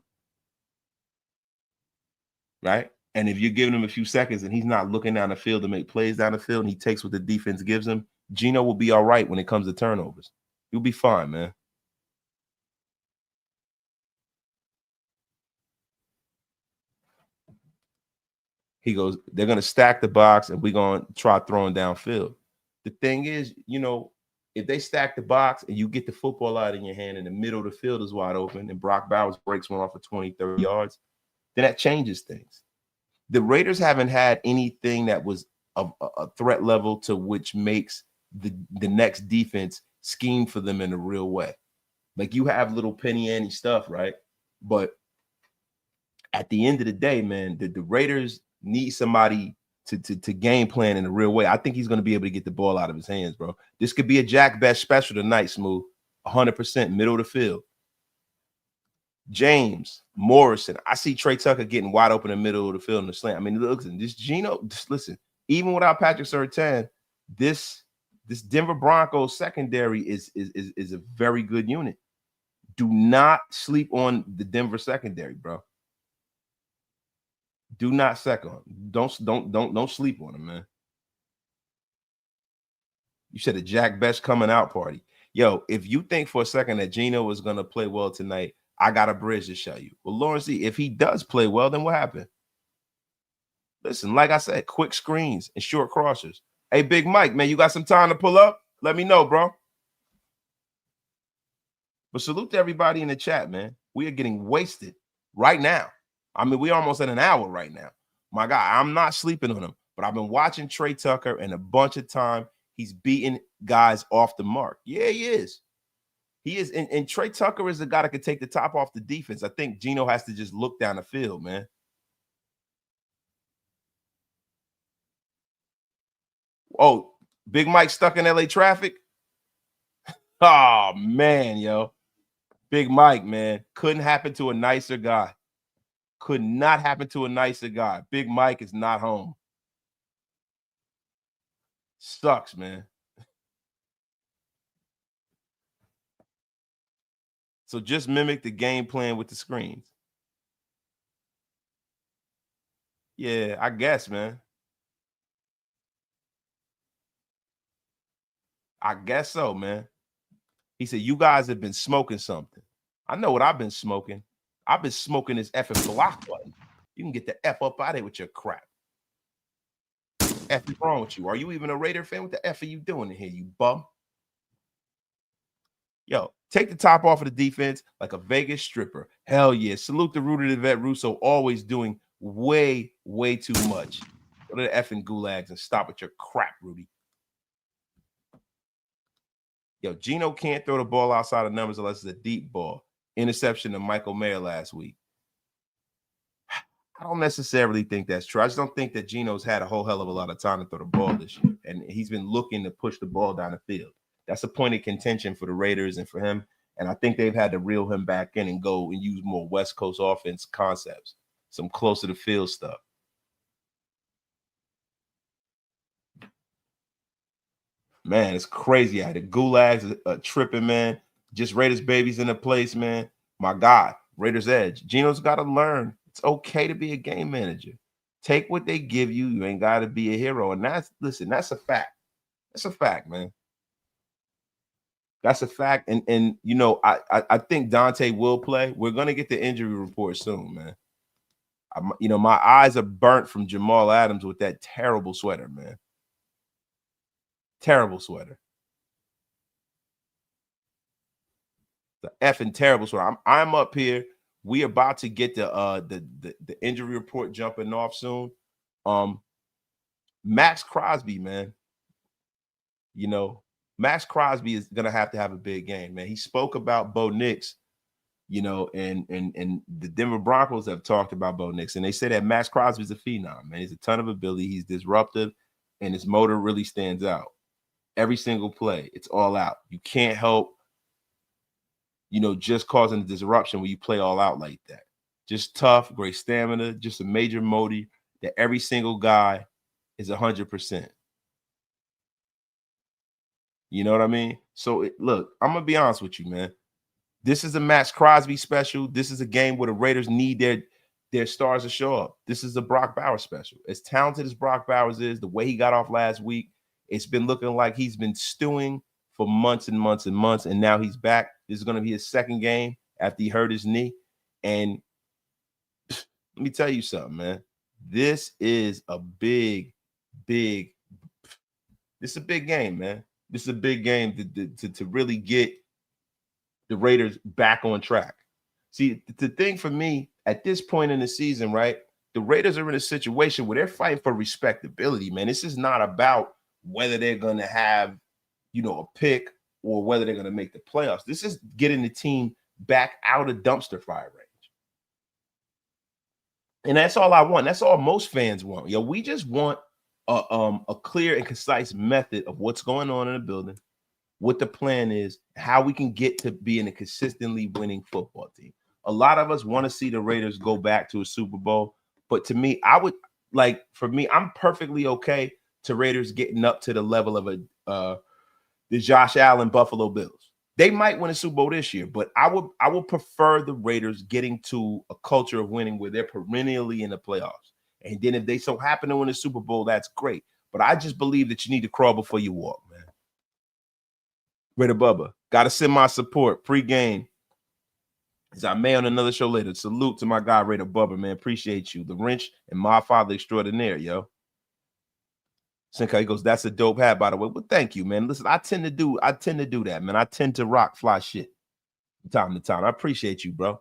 Right? And if you're giving him a few seconds and he's not looking down the field to make plays down the field, and he takes what the defense gives him, Geno will be all right when it comes to turnovers. You'll be fine, man. He goes, they're going to stack the box, and we're going to try throwing downfield. The thing is, if they stack the box and you get the football out in your hand and the middle of the field is wide open and Brock Bowers breaks one off for 20, 30 yards, then that changes things. The Raiders haven't had anything that was a threat level to which makes the next defense scheme for them in a real way. Like, you have little penny ante stuff, right? But at the end of the day, man, the Raiders need somebody to game plan in a real way. I think he's going to be able to get the ball out of his hands, bro. This could be a Jack Best special tonight, Smooth. 100% middle of the field. James, Morrison. I see Trey Tucker getting wide open in the middle of the field in the slant. I mean, listen, this Geno, just listen, even without Patrick Surtain, this Denver Broncos secondary is a very good unit. Do not sleep on the Denver secondary, bro. Do not don't sleep on them, man. You said a Jack Best coming out party. Yo, if you think for a second that Geno is going to play well tonight, I got a bridge to show you. Well, Lawrence, if he does play well, then what happened? Listen, like I said, quick screens and short crossers. Hey, Big Mike, man, you got some time to pull up? Let me know, bro. But salute to everybody in the chat, man. We are getting wasted right now. I mean, we're almost at an hour right now. My God, I'm not sleeping on him, but I've been watching Trey Tucker, and a bunch of time he's beating guys off the mark. Yeah, he is. He is. And Trey Tucker is the guy that can take the top off the defense. I think Geno has to just look down the field, man. Oh, Big Mike stuck in LA traffic? Oh, man, yo. Big Mike, man. Couldn't happen to a nicer guy. Could not happen to a nicer guy. Big Mike is not home. Sucks, man. So just mimic the game plan with the screens. Yeah, I guess, man. I guess so, man. He said, you guys have been smoking something. I know what I've been smoking. I've been smoking this effing block button. You can get the F up out of here with your crap. F is wrong with you? Are you even a Raider fan? What the F are you doing in here, you bum? Yo, take the top off of the defense like a Vegas stripper. Hell yeah. Salute the Rudy the Vet Russo, always doing way, way too much. Go to the effing gulags and stop with your crap, Rudy. Yo, Geno can't throw the ball outside of numbers unless it's a deep ball. Interception to Michael Mayer last week. I don't necessarily think that's true. I just don't think that Geno's had a whole hell of a lot of time to throw the ball this year. And he's been looking to push the ball down the field. That's a point of contention for the Raiders and for him. And I think they've had to reel him back in and go and use more West Coast offense concepts, some closer to field stuff. Man, it's crazy. I had the gulags tripping, man. Just Raiders babies in the place, man. My God, Raiders edge. Geno's got to learn. It's okay to be a game manager. Take what they give you. You ain't got to be a hero. And that's a fact. That's a fact, man. That's a fact. And you know, I think Dante will play. We're gonna get the injury report soon, man. You know, my eyes are burnt from Jamal Adams with that terrible sweater, man. Terrible sweater. The effing terrible sweater. I'm up here. We about to get the injury report jumping off soon. Max Crosby, man. You know, Max Crosby is gonna have to have a big game, man. He spoke about Bo Nix, you know, and the Denver Broncos have talked about Bo Nix, and they say that Max Crosby is a phenom, man. He's a ton of ability. He's disruptive, and his motor really stands out. Every single play, it's all out. You can't help, you know, just causing a disruption when you play all out like that. Just tough, great stamina, just a major motor that every single guy is 100%. You know what I mean? So, look, I'm going to be honest with you, man. This is a Max Crosby special. This is a game where the Raiders need their stars to show up. This is a Brock Bowers special. As talented as Brock Bowers is, the way he got off last week, it's been looking like he's been stewing for months and months and months, and now he's back. This is going to be his second game after he hurt his knee. And let me tell you something, man. This is a big game, man. This is a big game to really get the Raiders back on track. See, the thing for me at this point in the season, right? The Raiders are in a situation where they're fighting for respectability, man. This is not about whether they're going to have, you know, a pick or whether they're going to make the playoffs. This is getting the team back out of dumpster fire range. And that's all I want. That's all most fans want. Yo, we just want a clear and concise method of what's going on in the building. what the plan is, how we can get to being a consistently winning football team. A lot of us want to see the Raiders go back to a Super Bowl, but to me, for me, I'm perfectly okay to Raiders getting up to the level of the Josh Allen Buffalo Bills. They might win a Super Bowl this year, but I would prefer the Raiders getting to a culture of winning where they're perennially in the playoffs. And then if they so happen to win a Super Bowl, that's great. But I just believe that you need to crawl before you walk, man. Raider Bubba, got to send my support. Pregame. As I may on another show later. Salute to my guy, Raider Bubba, man. Appreciate you. The wrench and my father extraordinaire, yo. Sinkai, he goes, that's a dope hat, by the way. Well, thank you, man. Listen, I tend to do that, man. I tend to rock fly shit from time to time. I appreciate you, bro.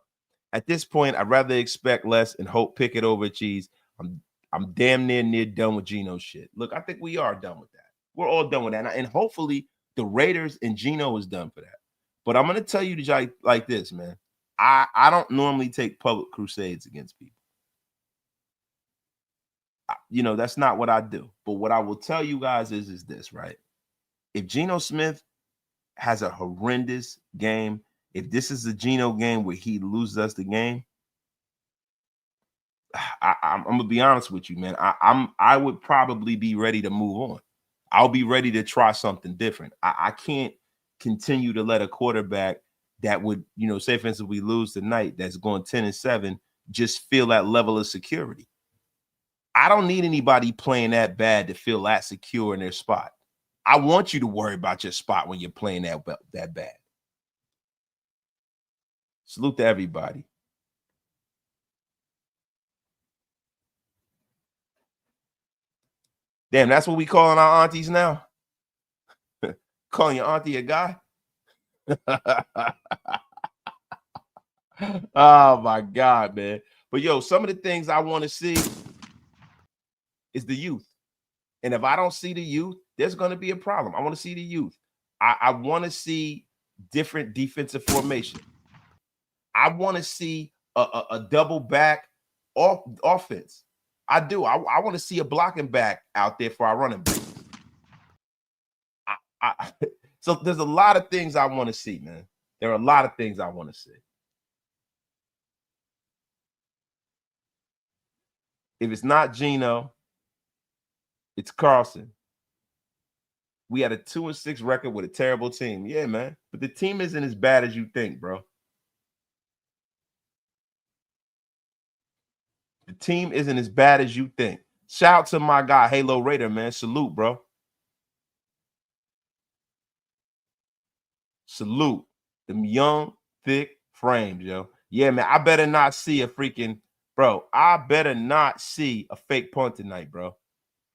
At this point, I'd rather expect less and hope pick it over cheese. I'm damn near done with Geno shit. Look, I think we are done with that. We're all done with that. And hopefully the Raiders and Geno is done for that. But I'm going to tell you like this, man. I don't normally take public crusades against people. That's not what I do. But what I will tell you guys is this, right? If Geno Smith has a horrendous game, if this is a Geno game where he loses us the game, I'm gonna be honest with you, man. I would probably be ready to move on. I'll be ready to try something different. I can't continue to let a quarterback that would, say for instance we lose tonight, that's going 10-7, just feel that level of security. I don't need anybody playing that bad to feel that secure in their spot. I want you to worry about your spot when you're playing that bad. Salute to everybody. Damn, that's what we calling our aunties now? Calling your auntie a guy? Oh, my God, man. But, yo, some of the things I want to see is the youth. And if I don't see the youth, there's going to be a problem. I want to see the youth. I want to see different defensive formation. I want to see a double back offense. I do. I want to see a blocking back out there for our running back. So there's a lot of things I want to see, man. There are a lot of things I want to see. If it's not Geno, it's Carlson. We had a 2-6 record with a terrible team. Yeah, man. But the team isn't as bad as you think, bro. The team isn't as bad as you think. Shout out to my guy, Halo Raider, man. Salute, bro. Salute. Them young, thick frames, yo. Yeah, man. I better not see a freaking, bro. I better not see a fake punt tonight, bro.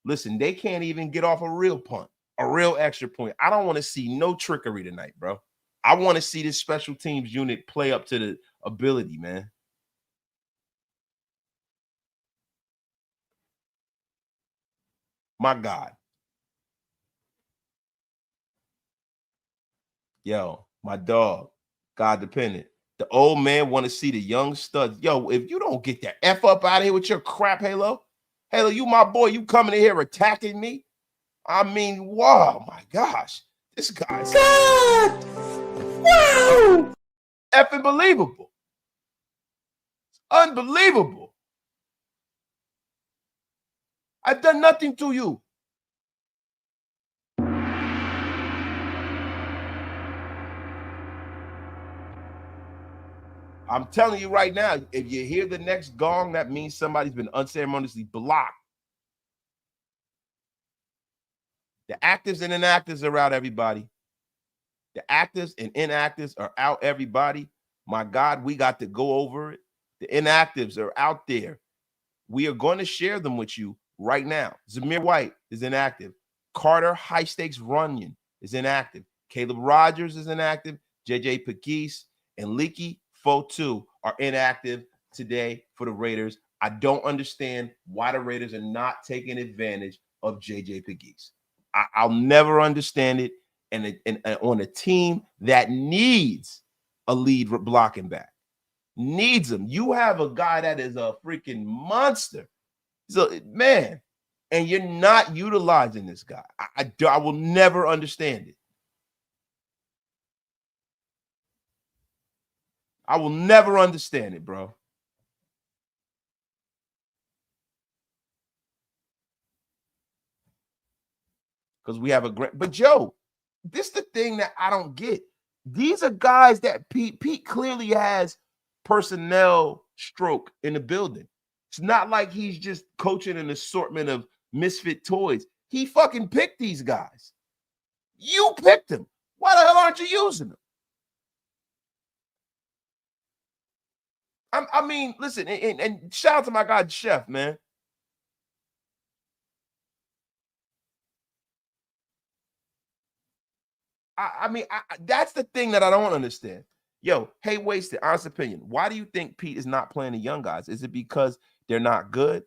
Listen, they can't even get off a real punt, a real extra point. I don't want to see no trickery tonight, bro. I want to see this special teams unit play up to the ability, man. My God. Yo, my dog, God dependent. The old man want to see the young studs. Yo, if you don't get the F up out of here with your crap, Halo, you my boy, you coming in here attacking me? I mean, wow, my gosh. This guy's God. Wow. Effing believable. It's unbelievable. I've done nothing to you. I'm telling you right now, if you hear the next gong, that means somebody's been unceremoniously blocked. The actives and inactives are out, everybody. The actives and inactives are out, everybody. My God, we got to go over it. The inactives are out there. We are going to share them with you right now. Zamir White is inactive. Carter High Stakes Runyon is inactive. Caleb Rogers is inactive. JJ Pegues and Leaky Fotu are inactive today for the Raiders. I don't understand why the Raiders are not taking advantage of JJ Pegues. I'll never understand it. And on a team that needs a lead blocking back, needs him. You have a guy that is a freaking monster. So, man, and you're not utilizing this guy. I will never understand it. I will never understand it, bro. Because we have a great, but Joe, this is the thing that I don't get. These are guys that Pete clearly has personnel stroke in the building. It's not like he's just coaching an assortment of misfit toys. He fucking picked these guys. You picked them. Why the hell aren't you using them? I mean, listen, and shout out to my guy Chef, man. I mean, that's the thing that I don't understand. Yo, hey, Wasted, honest opinion. Why do you think Pete is not playing the young guys? Is it because they're not good?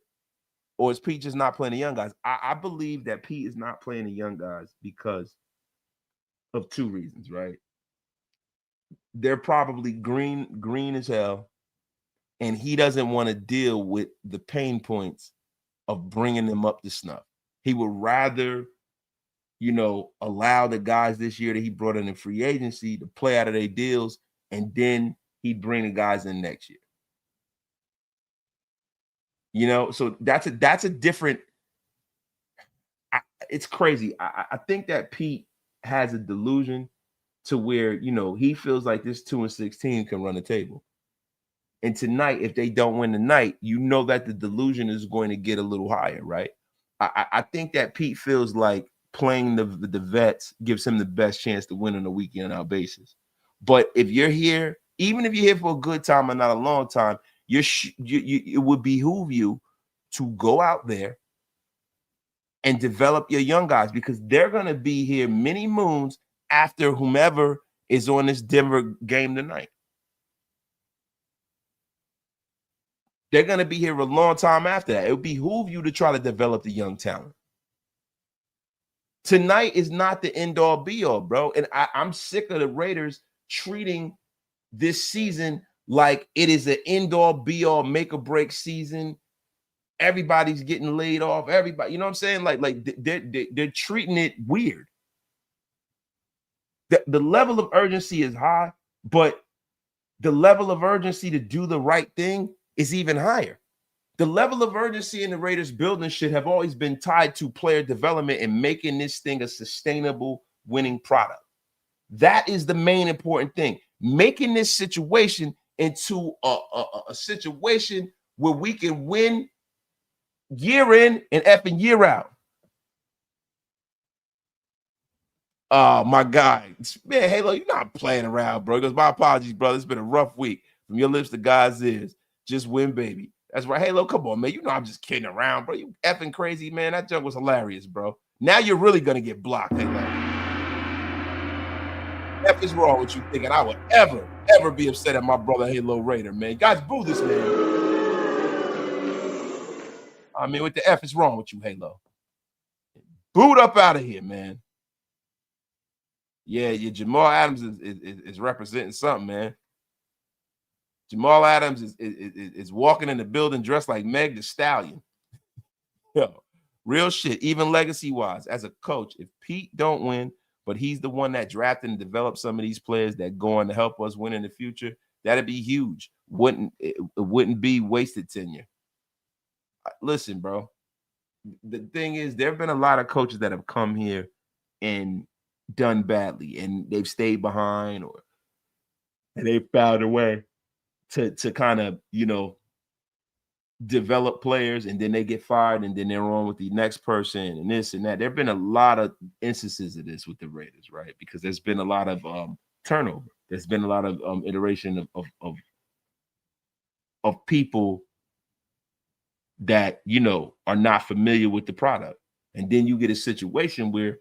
Or is Pete just not playing the young guys? I believe that Pete is not playing the young guys because of two reasons, right? They're probably green as hell, and he doesn't want to deal with the pain points of bringing them up to snuff. He would rather, allow the guys this year that he brought in free agency to play out of their deals, and then he'd bring the guys in next year. So that's a different. It's crazy. I think that Pete has a delusion to where he feels like this 2-16 can run the table. And tonight, if they don't win tonight, that the delusion is going to get a little higher, right? I think that Pete feels like playing the vets gives him the best chance to win on a week-in-out basis. But if you're here, even if you're here for a good time and not a long time, it would behoove you to go out there and develop your young guys, because they're going to be here many moons after whomever is on this Denver game tonight. They're going to be here a long time after that. It would behoove you to try to develop the young talent. Tonight is not the end-all be-all, bro. And I'm sick of the Raiders treating this season like it is an end-all be-all make-or-break season. Everybody's getting laid off. Everybody, you know what I'm saying? Like they're treating it weird. The level of urgency is high, but the level of urgency to do the right thing is even higher. The level of urgency in the Raiders building should have always been tied to player development and making this thing a sustainable winning product. That is the main important thing. Making this situation into a situation where we can win year in and effing year out. Oh, my guy. Man, Halo, you're not playing around, bro. He goes, my apologies, brother. It's been a rough week. From your lips to God's ears. Just win, baby. That's right. Halo, come on, man. I'm just kidding around, bro. You effing crazy, man. That joke was hilarious, bro. Now you're really going to get blocked, Halo. F is wrong with you thinking I would ever be upset at my brother Halo Raider, man. Guys, boo this man. I mean, what the F is wrong with you, Halo? Boot up out of here, man. Yeah, Jamal Adams is representing something, man. Jamal Adams is walking in the building dressed like Meg the Stallion. Yo, real shit, even legacy-wise. As a coach, if Pete don't win, but he's the one that drafted and developed some of these players that go on to help us win in the future, that'd be huge. It wouldn't be wasted tenure. Listen, bro. The thing is, there have been a lot of coaches that have come here and done badly, and they've stayed behind and they've found a way to kind of, develop players, and then they get fired, and then they're on with the next person and this and that. There have been a lot of instances of this with the Raiders, right? Because there's been a lot of turnover. There's been a lot of iteration of people that, are not familiar with the product. And then you get a situation where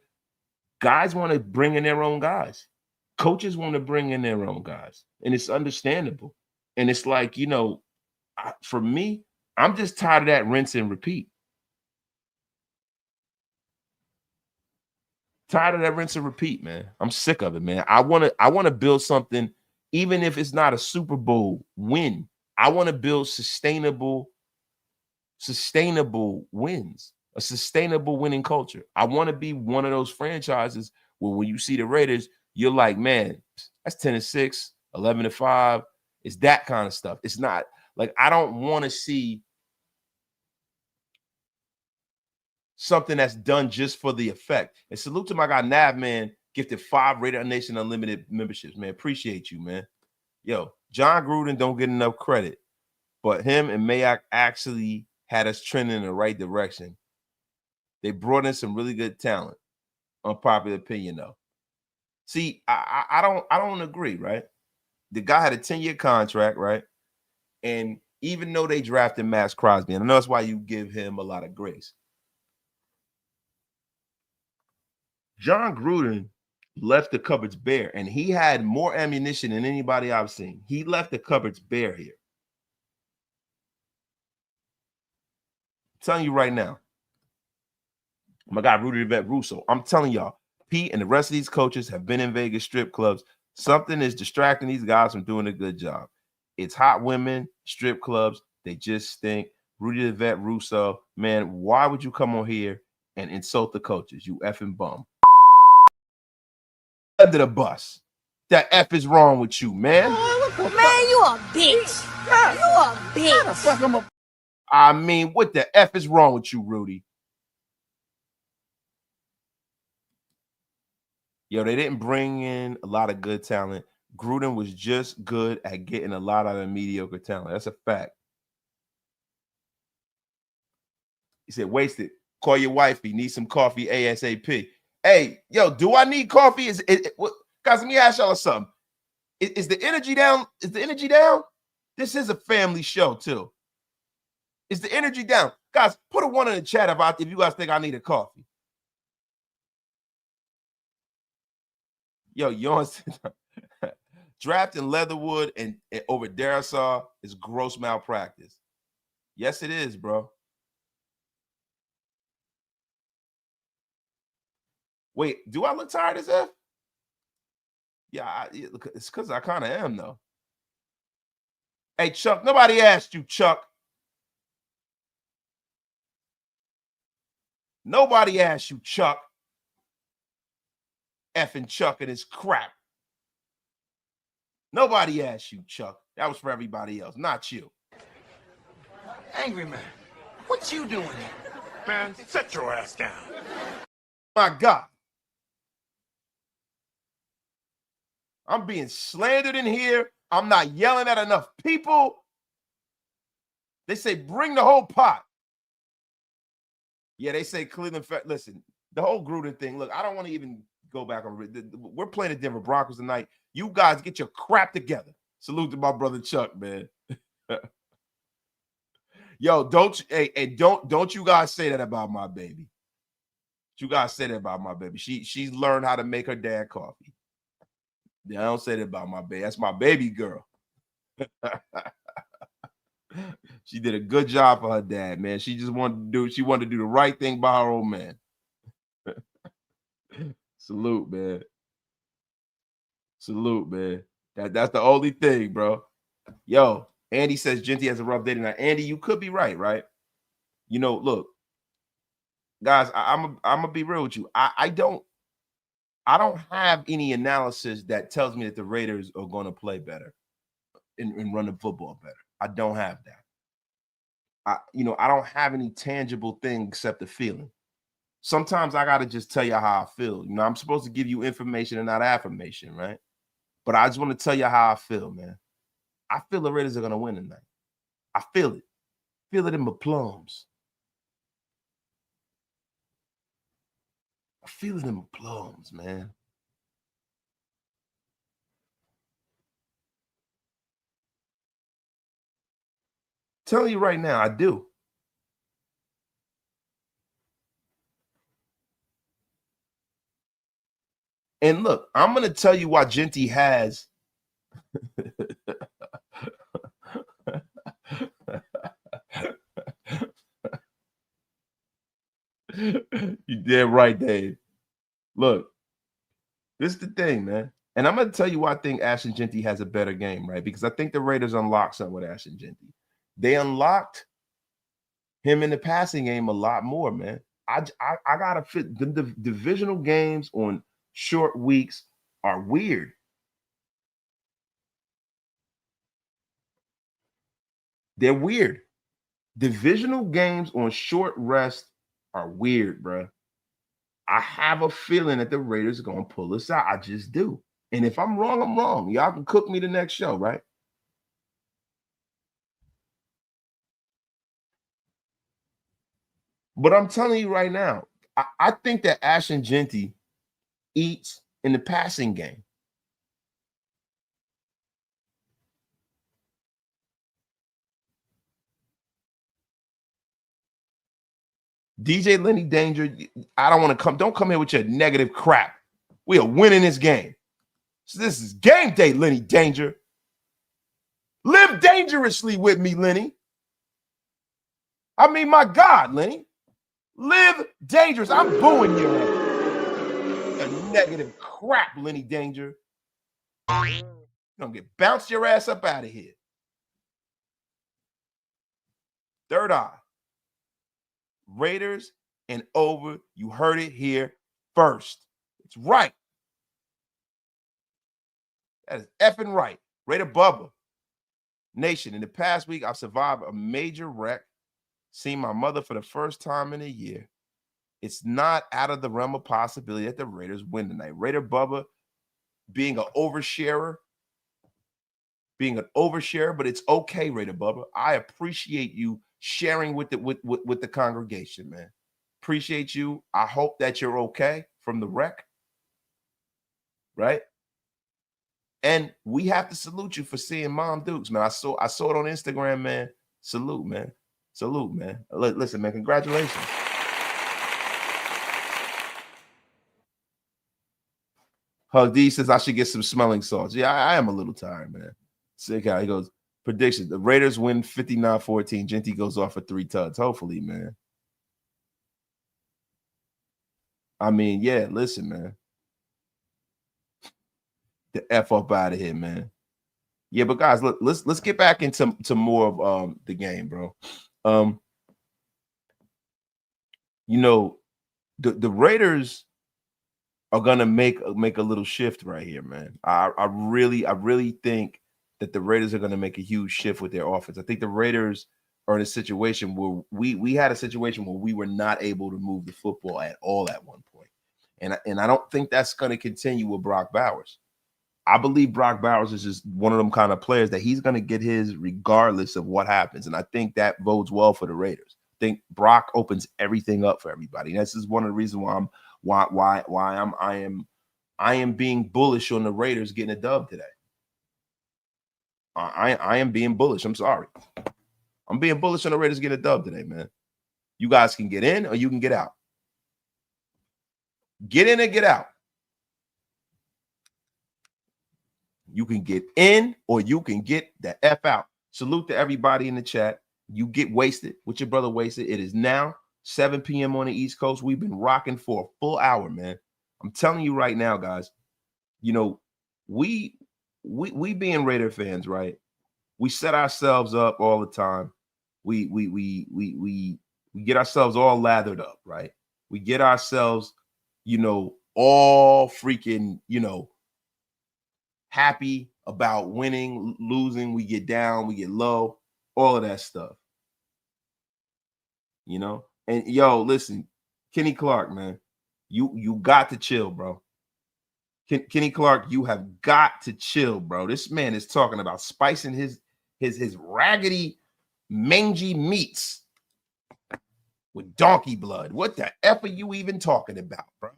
guys want to bring in their own guys. Coaches want to bring in their own guys. And it's understandable. And it's like, for me, I'm just tired of that rinse and repeat. Tired of that rinse and repeat, man. I'm sick of it, man. I want to build something, even if it's not a Super Bowl win. I want to build sustainable wins, a sustainable winning culture. I want to be one of those franchises where when you see the Raiders, you're like, man, that's 10-6, 11-5. It's that kind of stuff. It's not like I don't want to see something that's done just for the effect. And salute to my guy Nav, man, gifted 5 Raider Nation Unlimited memberships, man. Appreciate you, man. Yo, John Gruden don't get enough credit, but him and Mayock actually had us trending in the right direction. They brought in some really good talent. Unpopular opinion, though. See, I don't agree, right? The guy had a 10-year contract, right? And even though they drafted Max Crosby, and I know that's why you give him a lot of grace. John Gruden left the cupboards bare, and he had more ammunition than anybody I've seen. He left the cupboards bare here. I'm telling you right now. My guy Rudy Vet Russo. I'm telling y'all, Pete and the rest of these coaches have been in Vegas strip clubs. Something is distracting these guys from doing a good job. It's hot women, strip clubs. They just stink. Rudy the Vet Russo, man, why would you come on here and insult the coaches? You effing bum. Under the bus. That F is wrong with you, man. Man, you a bitch. You a bitch. I mean, what the F is wrong with you, Rudy? Yo, they didn't bring in a lot of good talent. Gruden was just good at getting a lot out of mediocre talent. That's a fact. He said, wasted. Call your wifey. Need some coffee ASAP. Hey, yo, do I need coffee? Guys, let me ask y'all something. Is the energy down? Is the energy down? This is a family show, too. Is the energy down? Guys, put a 1 in the chat if you guys think I need a coffee. Yo, drafting Leatherwood and over Darisaw is gross malpractice. Yes, it is, bro. Wait, do I look tired as F? Yeah, it's because I kind of am, though. Hey, Chuck, nobody asked you, Chuck. Nobody asked you, Chuck. Effing Chuck and his crap. Nobody asked you, Chuck. That was for everybody else, not you. Angry man, what you doing here? Man, sit your ass down. My God. I'm being slandered in here. I'm not yelling at enough people. They say bring the whole pot. Yeah, they say Cleveland. Listen, the whole Gruden thing. Look, I don't want to even go back on it. We're playing the Denver Broncos tonight. You guys get your crap together. Salute to my brother Chuck, man. Yo, don't you guys say that about my baby. You guys say that about my baby. She's learned how to make her dad coffee. Yeah, I don't say that about my baby. That's my baby girl. She did a good job for her dad, man. She wanted to do the right thing by her old man. Salute, man. Salute, man. That's the only thing, bro. Yo, Andy says Genty has a rough day tonight. Andy, you could be right? You know, look, guys, I'm gonna be real with you. I don't have any analysis that tells me that the Raiders are going to play better and run the football better. I don't have that. I don't have any tangible thing except the feeling. Sometimes I got to just tell you how I feel. I'm supposed to give you information and not affirmation, right? But I just want to tell you how I feel, man. I feel the Raiders are going to win tonight. I feel it. Feel it in my plums. I feel it in my plums, man. Telling you right now, I do. And look, I'm going to tell you why Genty has. You did right, Dave. Look, this is the thing, man. And I'm going to tell you why I think Ashton Genty has a better game, right? Because I think the Raiders unlocked something with Ashton Genty. They unlocked him in the passing game a lot more, man. I got to fit the divisional games on short weeks are weird. They're weird. Divisional games on short rest are weird, bro. I have a feeling that the Raiders are going to pull us out. I just do. And if I'm wrong, I'm wrong. Y'all can cook me the next show, right? But I'm telling you right now, I think that Ashton Genty eats in the passing game. DJ Lenny Danger, I don't want to don't come here with your negative crap. We are winning this game. So this is game day, Lenny Danger. Live dangerously with me, Lenny. I mean, my God, Lenny. Live dangerous. I'm booing your ass. A negative crap, Lenny Danger. You're going to get bounced your ass up out of here. Third eye. Raiders and over. You heard it here first. It's right. That is effing right. Raider Bubba. Nation, in the past week, I've survived a major wreck, seen my mother for the first time in a year. It's not out of the realm of possibility that the Raiders win tonight. Raider Bubba being an oversharer, but it's okay, Raider Bubba. I appreciate you sharing with the congregation, man. Appreciate you. I hope that you're okay from the wreck, right? And we have to salute you for seeing Mom Dukes, man. I saw it on Instagram, man. Salute, man. Salute, man. Listen, man, congratulations. Hug D says I should get some smelling salts. Yeah, I am a little tired, man. Sick out. He goes, prediction. The Raiders win 59-14. Genty goes off for 3 tuds. Hopefully, man. I mean, yeah, listen, man. The F up out of here, man. Yeah, but guys, look, let's get back into more of the game, bro. You know, the Raiders are gonna make a little shift right here, man. I really think that the Raiders are gonna make a huge shift with their offense. I think the Raiders are in a situation where we had a situation where we were not able to move the football at all at one point. And I don't think that's gonna continue with Brock Bowers. I believe Brock Bowers is just one of them kind of players that he's going to get his regardless of what happens. And I think that bodes well for the Raiders. I think Brock opens everything up for everybody. And this is one of the reasons why I am being bullish on the Raiders getting a dub today. I am being bullish. I'm sorry. I'm being bullish on the Raiders getting a dub today, man. You guys can get in or you can get out. Get in and get out. You can get in or you can get the F out. Salute to everybody in the chat. You get wasted with your brother Wasted. It is now 7 p.m. on the East Coast. We've been rocking for a full hour, man. I'm telling you right now, guys, you know, we being Raider fans, right? We set ourselves up all the time. We get ourselves all lathered up, right? We get ourselves, you know, all freaking, you know, happy about winning, losing, we get down, we get low, all of that stuff. You know? And yo, listen, Kenny Clark, man, you got to chill, bro. Kenny Clark, you have got to chill, bro. This man is talking about spicing his raggedy, mangy meats with donkey blood. What the F are you even talking about, bro?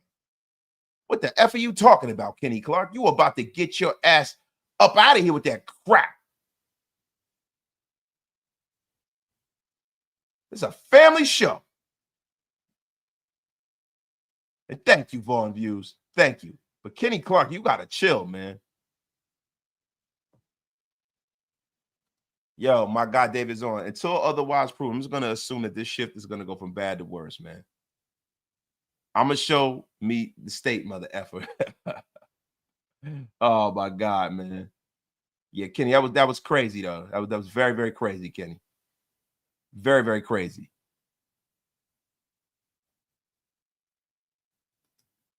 What the F are you talking about, Kenny Clark? You about to get your ass up out of here with that crap. It's a family show. And thank you, Vaughn Views. Thank you. But Kenny Clark, you got to chill, man. Yo, my guy David's on. Until otherwise proven, I'm just going to assume that this shift is going to go from bad to worse, man. I'm going to show me the state, mother effer. Oh, my God, man. Yeah, Kenny, that was crazy, though. That was very, very crazy, Kenny. Very, very crazy.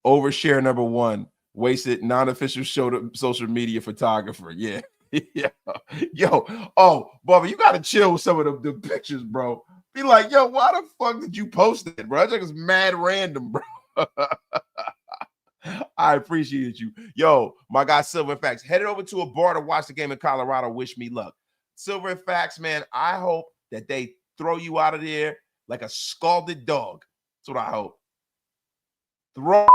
Overshare number 1. Wasted non-official social media photographer. Yeah. Yeah. Yo, oh, Bubba, you gotta chill with some of the pictures, bro. Be like, yo, why the fuck did you post that, bro? I think it's mad random, bro. I appreciate you. Yo, my guy Silver and Facts, headed over to a bar to watch the game in Colorado. Wish me luck. Silver and Facts, man, I hope that they throw you out of there like a scalded dog. That's what I hope. Throw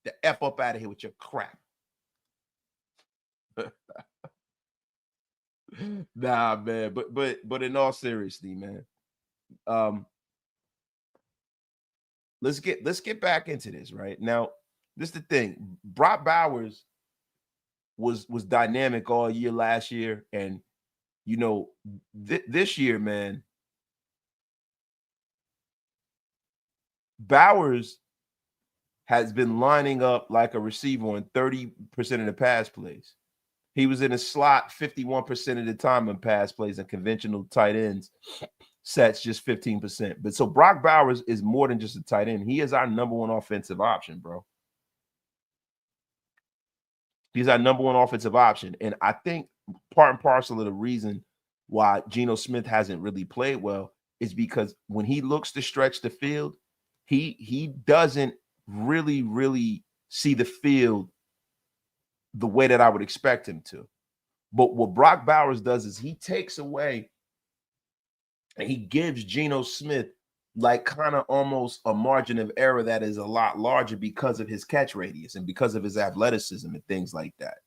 the F up out of here with your crap. Nah, man. But in all seriously, man. Let's get back into this right now. This is the thing. Brock Bowers was dynamic all year last year, and you know this year, man. Bowers has been lining up like a receiver on 30% of the pass plays. He was in a slot 51% of the time on pass plays, and conventional tight ends sets just 15%. But so Brock Bowers is more than just a tight end. He is our number one offensive option, bro. He's our number one offensive option. And I think part and parcel of the reason why Geno Smith hasn't really played well is because when he looks to stretch the field, he doesn't really see the field the way that I would expect him to. But what Brock Bowers does is he takes away and he gives Geno Smith like kind of almost a margin of error that is a lot larger because of his catch radius and because of his athleticism and things like that.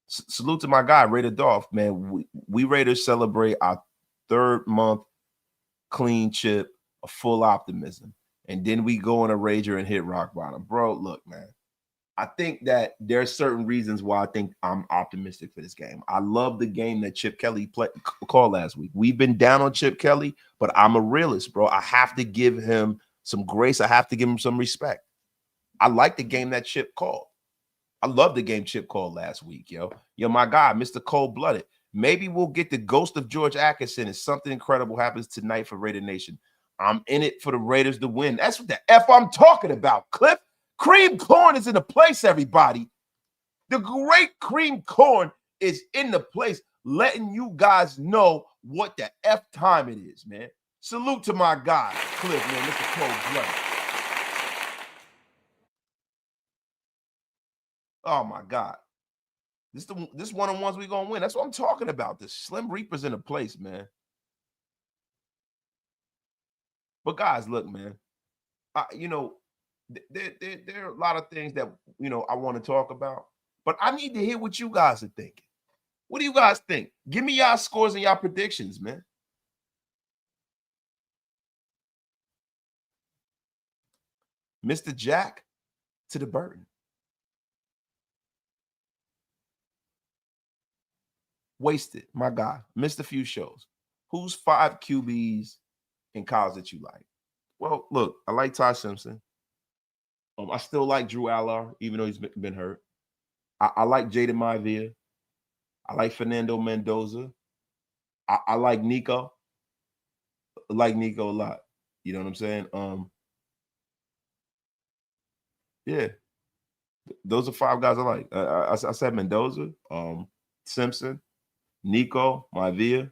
Salute to my guy, Raider Dolph, man. We Raiders celebrate our 3rd month clean chip, a full optimism. And then we go on a rager and hit rock bottom. Bro, look, man. I think that there are certain reasons why I think I'm optimistic for this game. I love the game that Chip Kelly called last week. We've been down on Chip Kelly, but I'm a realist, bro. I have to give him some grace. I have to give him some respect. I like the game that Chip called. I love the game Chip called last week, yo. Yo, my guy, Mr. Cold-Blooded. Maybe we'll get the ghost of George Atkinson and something incredible happens tonight for Raider Nation. I'm in it for the Raiders to win. That's what the F I'm talking about, Cliff. Cream corn is in the place, everybody. The great cream corn is in the place, letting you guys know what the F time it is, man. Salute to my guy, Cliff, man, Mr. Cold-Blooded. Oh, my God. This one-on-ones we going to win. That's what I'm talking about. The Slim Reaper's in the place, man. But, guys, look, man. There are a lot of things that, I want to talk about. But I need to hear what you guys are thinking. What do you guys think? Give me y'all scores and y'all predictions, man. Mr. Jack to the Burton. Wasted, my guy. Missed a few shows. Who's 5 QBs in college that you like? Well, look, I like Ty Simpson. I still like Drew Aller, even though he's been hurt. I like Jaden Maivia. I like Fernando Mendoza. I like Nico. I like Nico a lot. You know what I'm saying? Yeah. Those are 5 guys I like. I said Mendoza, Simpson, Nico, Maivia,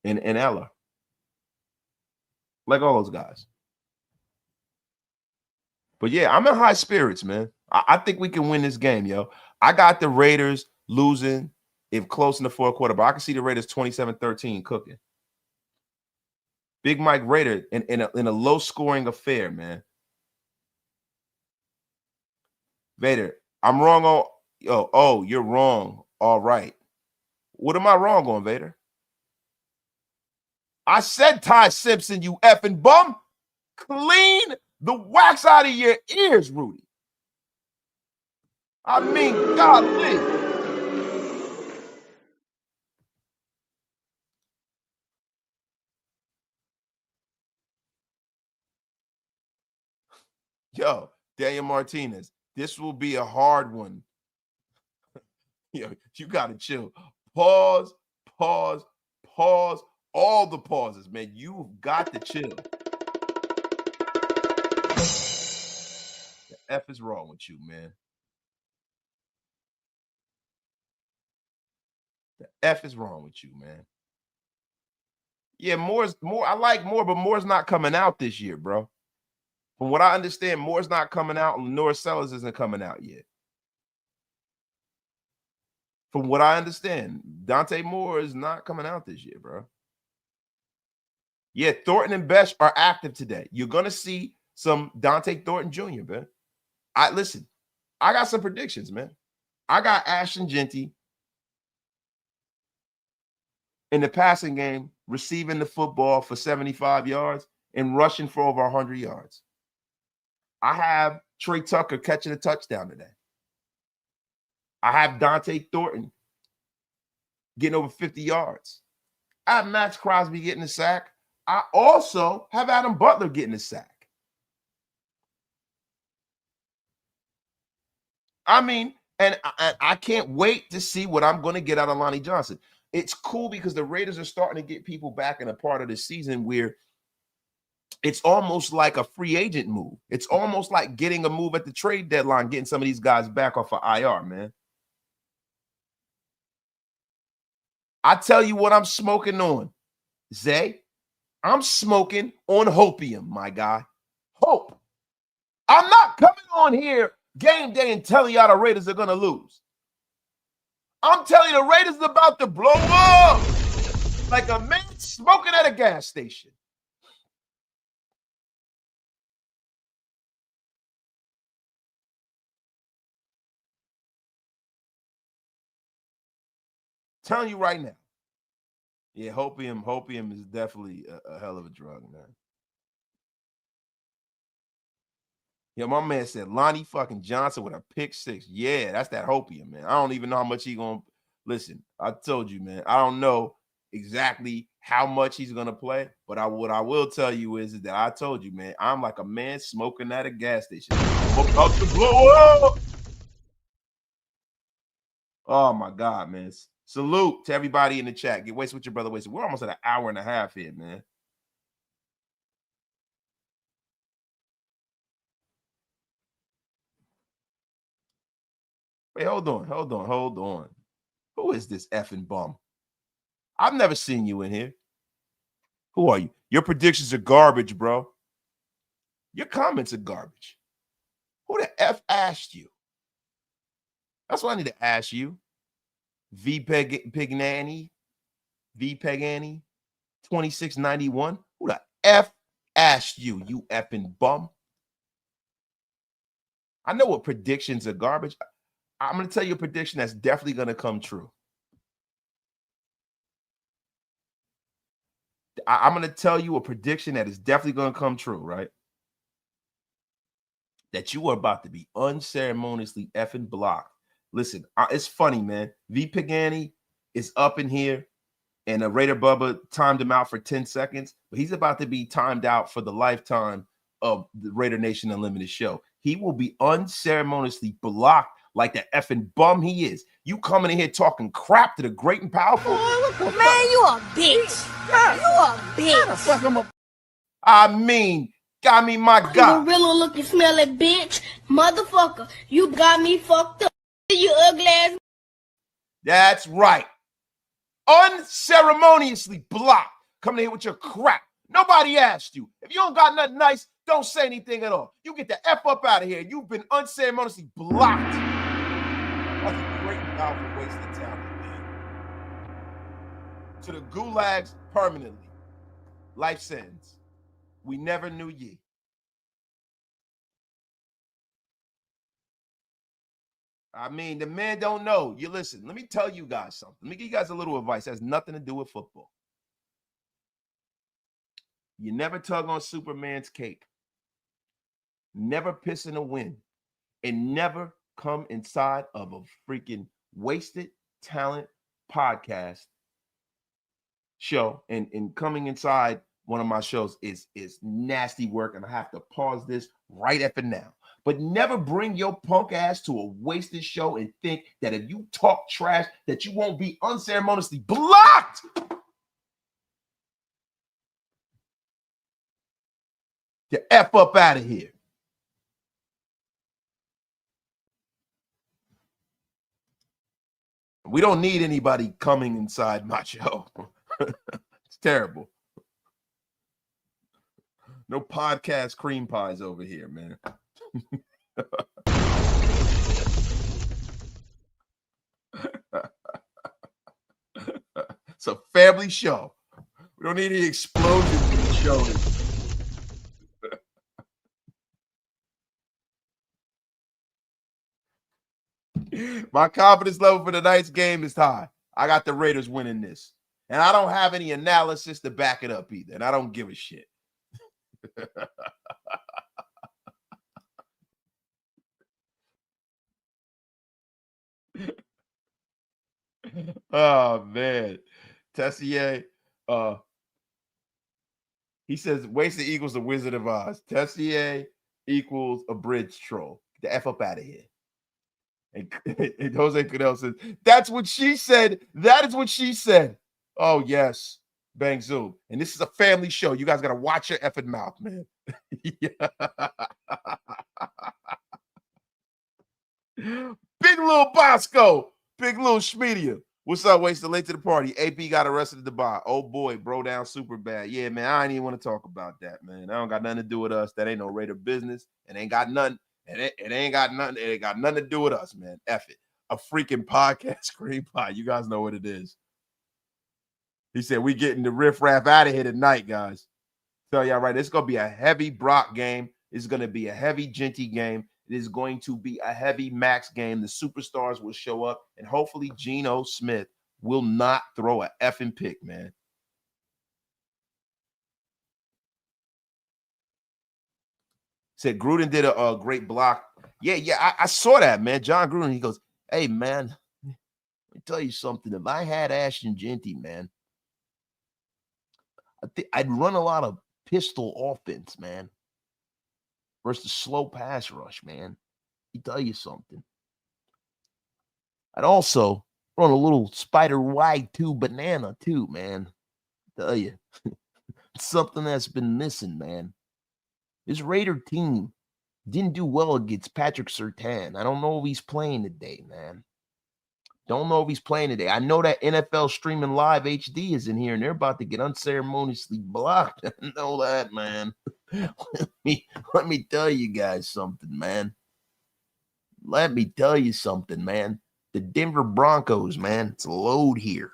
and Eller. Like all those guys. But yeah, I'm in high spirits, man. I think we can win this game, yo. I got the Raiders losing if close in the 4th quarter, but I can see the Raiders 27-13 cooking. Big Mike Raider in a low-scoring affair, man. Vader, I'm wrong on. Oh, you're wrong. All right. What am I wrong on, Vader? I said Ty Simpson, you effing bum. Clean the wax out of your ears, Rudy. I mean, golly. Yo, Daniel Martinez, this will be a hard one. Yo, you got to chill. Pause. All the pauses, man. You've got to chill. The F is wrong with you, man. F is wrong with you, man? Yeah, Moore's more. I like Moore, but Moore's not coming out this year, bro. From what I understand, Moore's not coming out, and Lenore Sellers isn't coming out yet. From what I understand, Dante Moore is not coming out this year, bro. Yeah, Thornton and Besh are active today. You're gonna see some Dante Thornton Jr., man. Listen, I got some predictions, man. I got Ashton Genty in the passing game, receiving the football for 75 yards and rushing for over 100 yards. I have Trey Tucker catching a touchdown today. I have Dante Thornton getting over 50 yards. I have Max Crosby getting a sack. I also have Adam Butler getting a sack. I mean, and I can't wait to see what I'm going to get out of Lonnie Johnson. It's cool because the Raiders are starting to get people back in a part of the season where it's almost like a free agent move. It's almost like getting a move at the trade deadline, getting some of these guys back off of IR, man. I tell you what I'm smoking on, Zay. I'm smoking on hopium, my guy. Hope. I'm not coming on here game day and telling y'all the Raiders are going to lose. I'm telling you the Raiders are about to blow up like a man smoking at a gas station. Telling you right now. Yeah, hopium is definitely a hell of a drug, man. Yeah, my man said Lonnie fucking Johnson with a pick six. Yeah, that's that hopium, man. I don't even know how much he gonna listen. I told you, man. I don't know exactly how much he's gonna play, but what I will tell you is that I told you, man. I'm like a man smoking at a gas station. I'm about to blow up. Oh my God, man. Salute to everybody in the chat. Get wasted with your brother wasted. We're almost at an hour and a half here, man. Wait, hold on. Who is this effing bum? I've never seen you in here. Who are you? Your predictions are garbage, bro. Your comments are garbage. Who the F asked you? That's what I need to ask you. Pegani, 2691. Who the F asked you, you effing bum? I know what predictions are garbage. I'm going to tell you a prediction that's definitely going to come true. I'm going to tell you a prediction that is definitely going to come true, right? That you are about to be unceremoniously effing blocked. Listen, it's funny, man. V. Pagani is up in here, and a Raider Bubba timed him out for 10 seconds, but he's about to be timed out for the lifetime of the Raider Nation Unlimited show. He will be unceremoniously blocked like the effing bum he is. You coming in here talking crap to the great and powerful? Man, you a bitch. You a bitch. I mean, my God. Gorilla looking smelly bitch. Motherfucker, you got me fucked up. You ugly ass. That's right. Unceremoniously blocked. Coming in here with your crap. Nobody asked you. If you don't got nothing nice, don't say anything at all. You get the F up out of here. You've been unceremoniously blocked. That's a great and powerful waste of talent, man. To the gulags permanently. Life sentence. We never knew ye. I mean, the man don't know. You listen, let me tell you guys something. Let me give you guys a little advice. It has nothing to do with football. You never tug on Superman's cape. Never piss in the wind. And never come inside of a freaking wasted talent podcast show. And coming inside one of my shows is nasty work. And I have to pause this right up and now. But never bring your punk ass to a wasted show and think that if you talk trash, that you won't be unceremoniously blocked. The F up out of here. We don't need anybody coming inside my show. It's terrible. No podcast cream pies over here, man. It's a family show. We don't need any explosions in the show. My confidence level for tonight's game is high. I got the Raiders winning this. And I don't have any analysis to back it up either. And I don't give a shit. Oh, man. Tessier, he says wasted equals the Wizard of Oz. Tessier equals a bridge troll. Get the F up out of here. And Jose Cadell says, that's what she said. That is what she said. Oh, yes. Bang Zoom. And this is a family show. You guys got to watch your effing mouth, man. Big Lil Bosco. Big Lil Schmedia. What's up, Wasted? Late to the party. AP got arrested at the bar. Oh, boy. Bro down super bad. Yeah, man. I ain't even want to talk about that, man. I don't got nothing to do with us. That ain't no Raider business. It ain't got nothing. It ain't got nothing. It ain't got nothing to do with us, man. F it. A freaking podcast screen pie. You guys know what it is. He said, we getting the riffraff out of here tonight, guys. Tell y'all right, it's going to be a heavy Brock game. It's going to be a heavy Genty game. It is going to be a heavy Max game. The superstars will show up, and hopefully Geno Smith will not throw a effing pick, man. Said Gruden did a great block. Yeah, I saw that, man. John Gruden, he goes, hey, man, let me tell you something. If I had Ashton Genty, man, I'd run a lot of pistol offense, man, versus slow pass rush, man. Let me tell you something. I'd also run a little spider wide banana too, man. I tell you, it's something that's been missing, man. This Raider team didn't do well against Patrick Surtain. I don't know if he's playing today, man. Don't know if he's playing today. I know that NFL Streaming Live HD is in here, and they're about to get unceremoniously blocked. I know that, man. Let me tell you guys something, man. Let me tell you something, man. The Denver Broncos, man, it's a load here.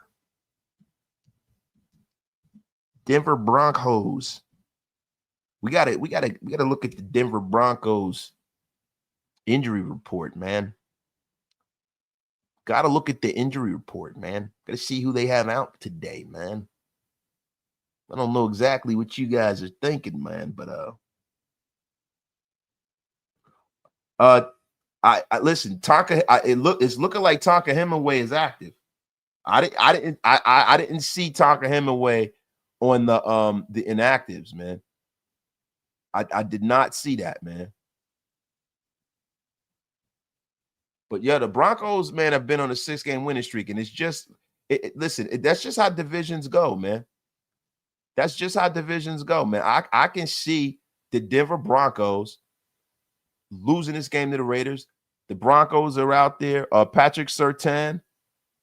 Denver Broncos. We gotta look at the Denver Broncos injury report, man. Gotta look at the injury report, man. Gotta see who they have out today, man. I don't know exactly what you guys are thinking, man, but I listen. It's looking like Tonka Hemingway is active. I didn't see Tonka Hemingway on the inactives, man. I did not see that, man. But yeah, the Broncos, man, have been on a 6-game winning streak, and it's just that's just how divisions go, man. That's just how divisions go, man. I can see the Denver Broncos losing this game to the Raiders. The Broncos are out there. Patrick Surtain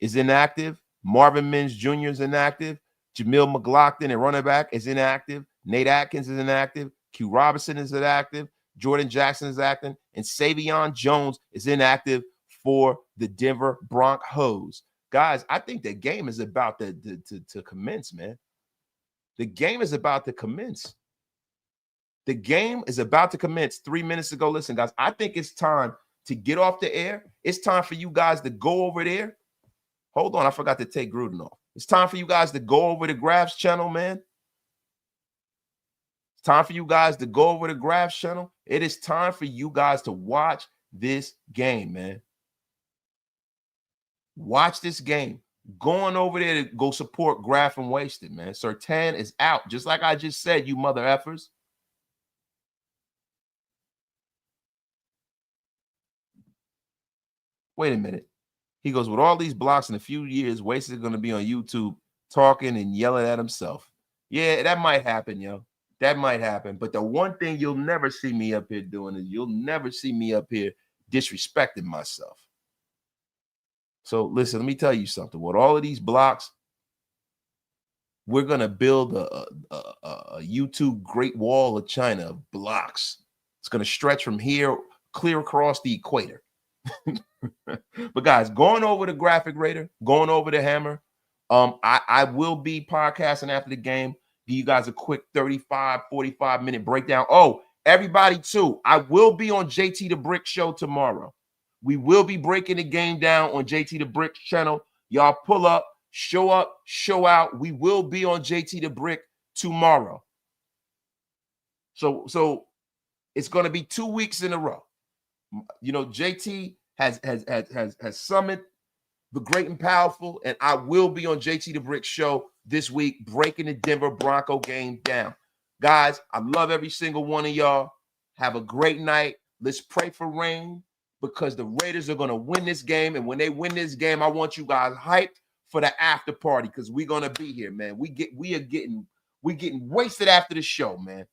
is inactive. Marvin Mims Jr. is inactive. Jamil McLaughlin, a running back, is inactive. Nate Atkins is inactive. Q Robinson is inactive. Jordan Jackson is active. And Savion Jones is inactive for the Denver Broncos. Guys, I think the game is about to commence, man. The game is about to commence. The game is about to commence 3 minutes ago. Listen, guys, I think it's time to get off the air. It's time for you guys to go over there. Hold on, I forgot to take Gruden off. It's time for you guys to go over the Graphs channel, man. It's time for you guys to go over the Graphs channel. It is time for you guys to watch this game, man. Watch this game. Going over there to go support Graph and Wasted, man. Surtain is out, just like I just said, you mother effers. Wait a minute. He goes, with all these blocks in a few years, Wasted is going to be on YouTube talking and yelling at himself. Yeah, that might happen, yo. That might happen. But the one thing you'll never see me up here doing is you'll never see me up here disrespecting myself. So listen, let me tell you something. With all of these blocks, we're going to build a YouTube Great Wall of China of blocks. It's going to stretch from here clear across the equator. But guys, going over the Graphic Raider, going over the Hammer, I will be podcasting after the game. Give you guys a quick 35, 45-minute breakdown. Oh, everybody too, I will be on JT the Brick Show tomorrow. We will be breaking the game down on JT the Brick channel. Y'all pull up, show out. We will be on JT the Brick tomorrow. So it's going to be 2 weeks in a row. You know, JT has summoned the great and powerful, and I will be on JT the Brick Show this week, breaking the Denver Bronco game down. Guys, I love every single one of y'all. Have a great night. Let's pray for rain, because the Raiders are going to win this game, and when they win this game, I want you guys hyped for the after party, because we're going to be here, man. We're getting wasted after the show, man.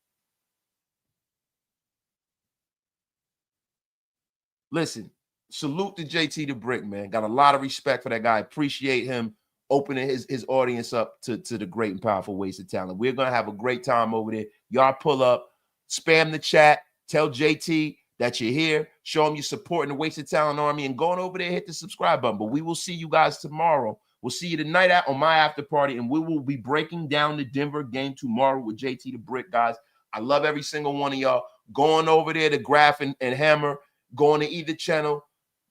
Listen, salute to JT the Brick, man. Got a lot of respect for that guy. Appreciate him opening his audience up to the great and powerful Wasted Talent. We're going to have a great time over there. Y'all pull up, spam the chat, tell JT that you're here, show him you're supporting the Wasted Talent Army, and going over there, hit the subscribe button. But we will see you guys tomorrow. We'll see you tonight out on my after party, and we will be breaking down the Denver game tomorrow with JT the Brick, guys. I love every single one of y'all. Going over there to Graph and Hammer, going to either channel,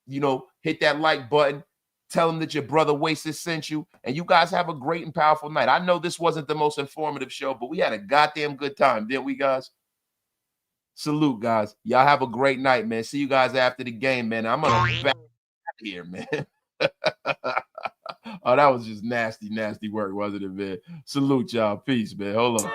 you know, hit that like button, tell them that your brother Wasted sent you, and you guys have a great and powerful night. I know this wasn't the most informative show, but we had a goddamn good time, didn't we, guys? Salute, guys. Y'all have a great night, man. See you guys after the game, man. I'm gonna be back here, man. Oh, that was just nasty work, wasn't it, man? Salute, y'all. Peace, man. Hold on.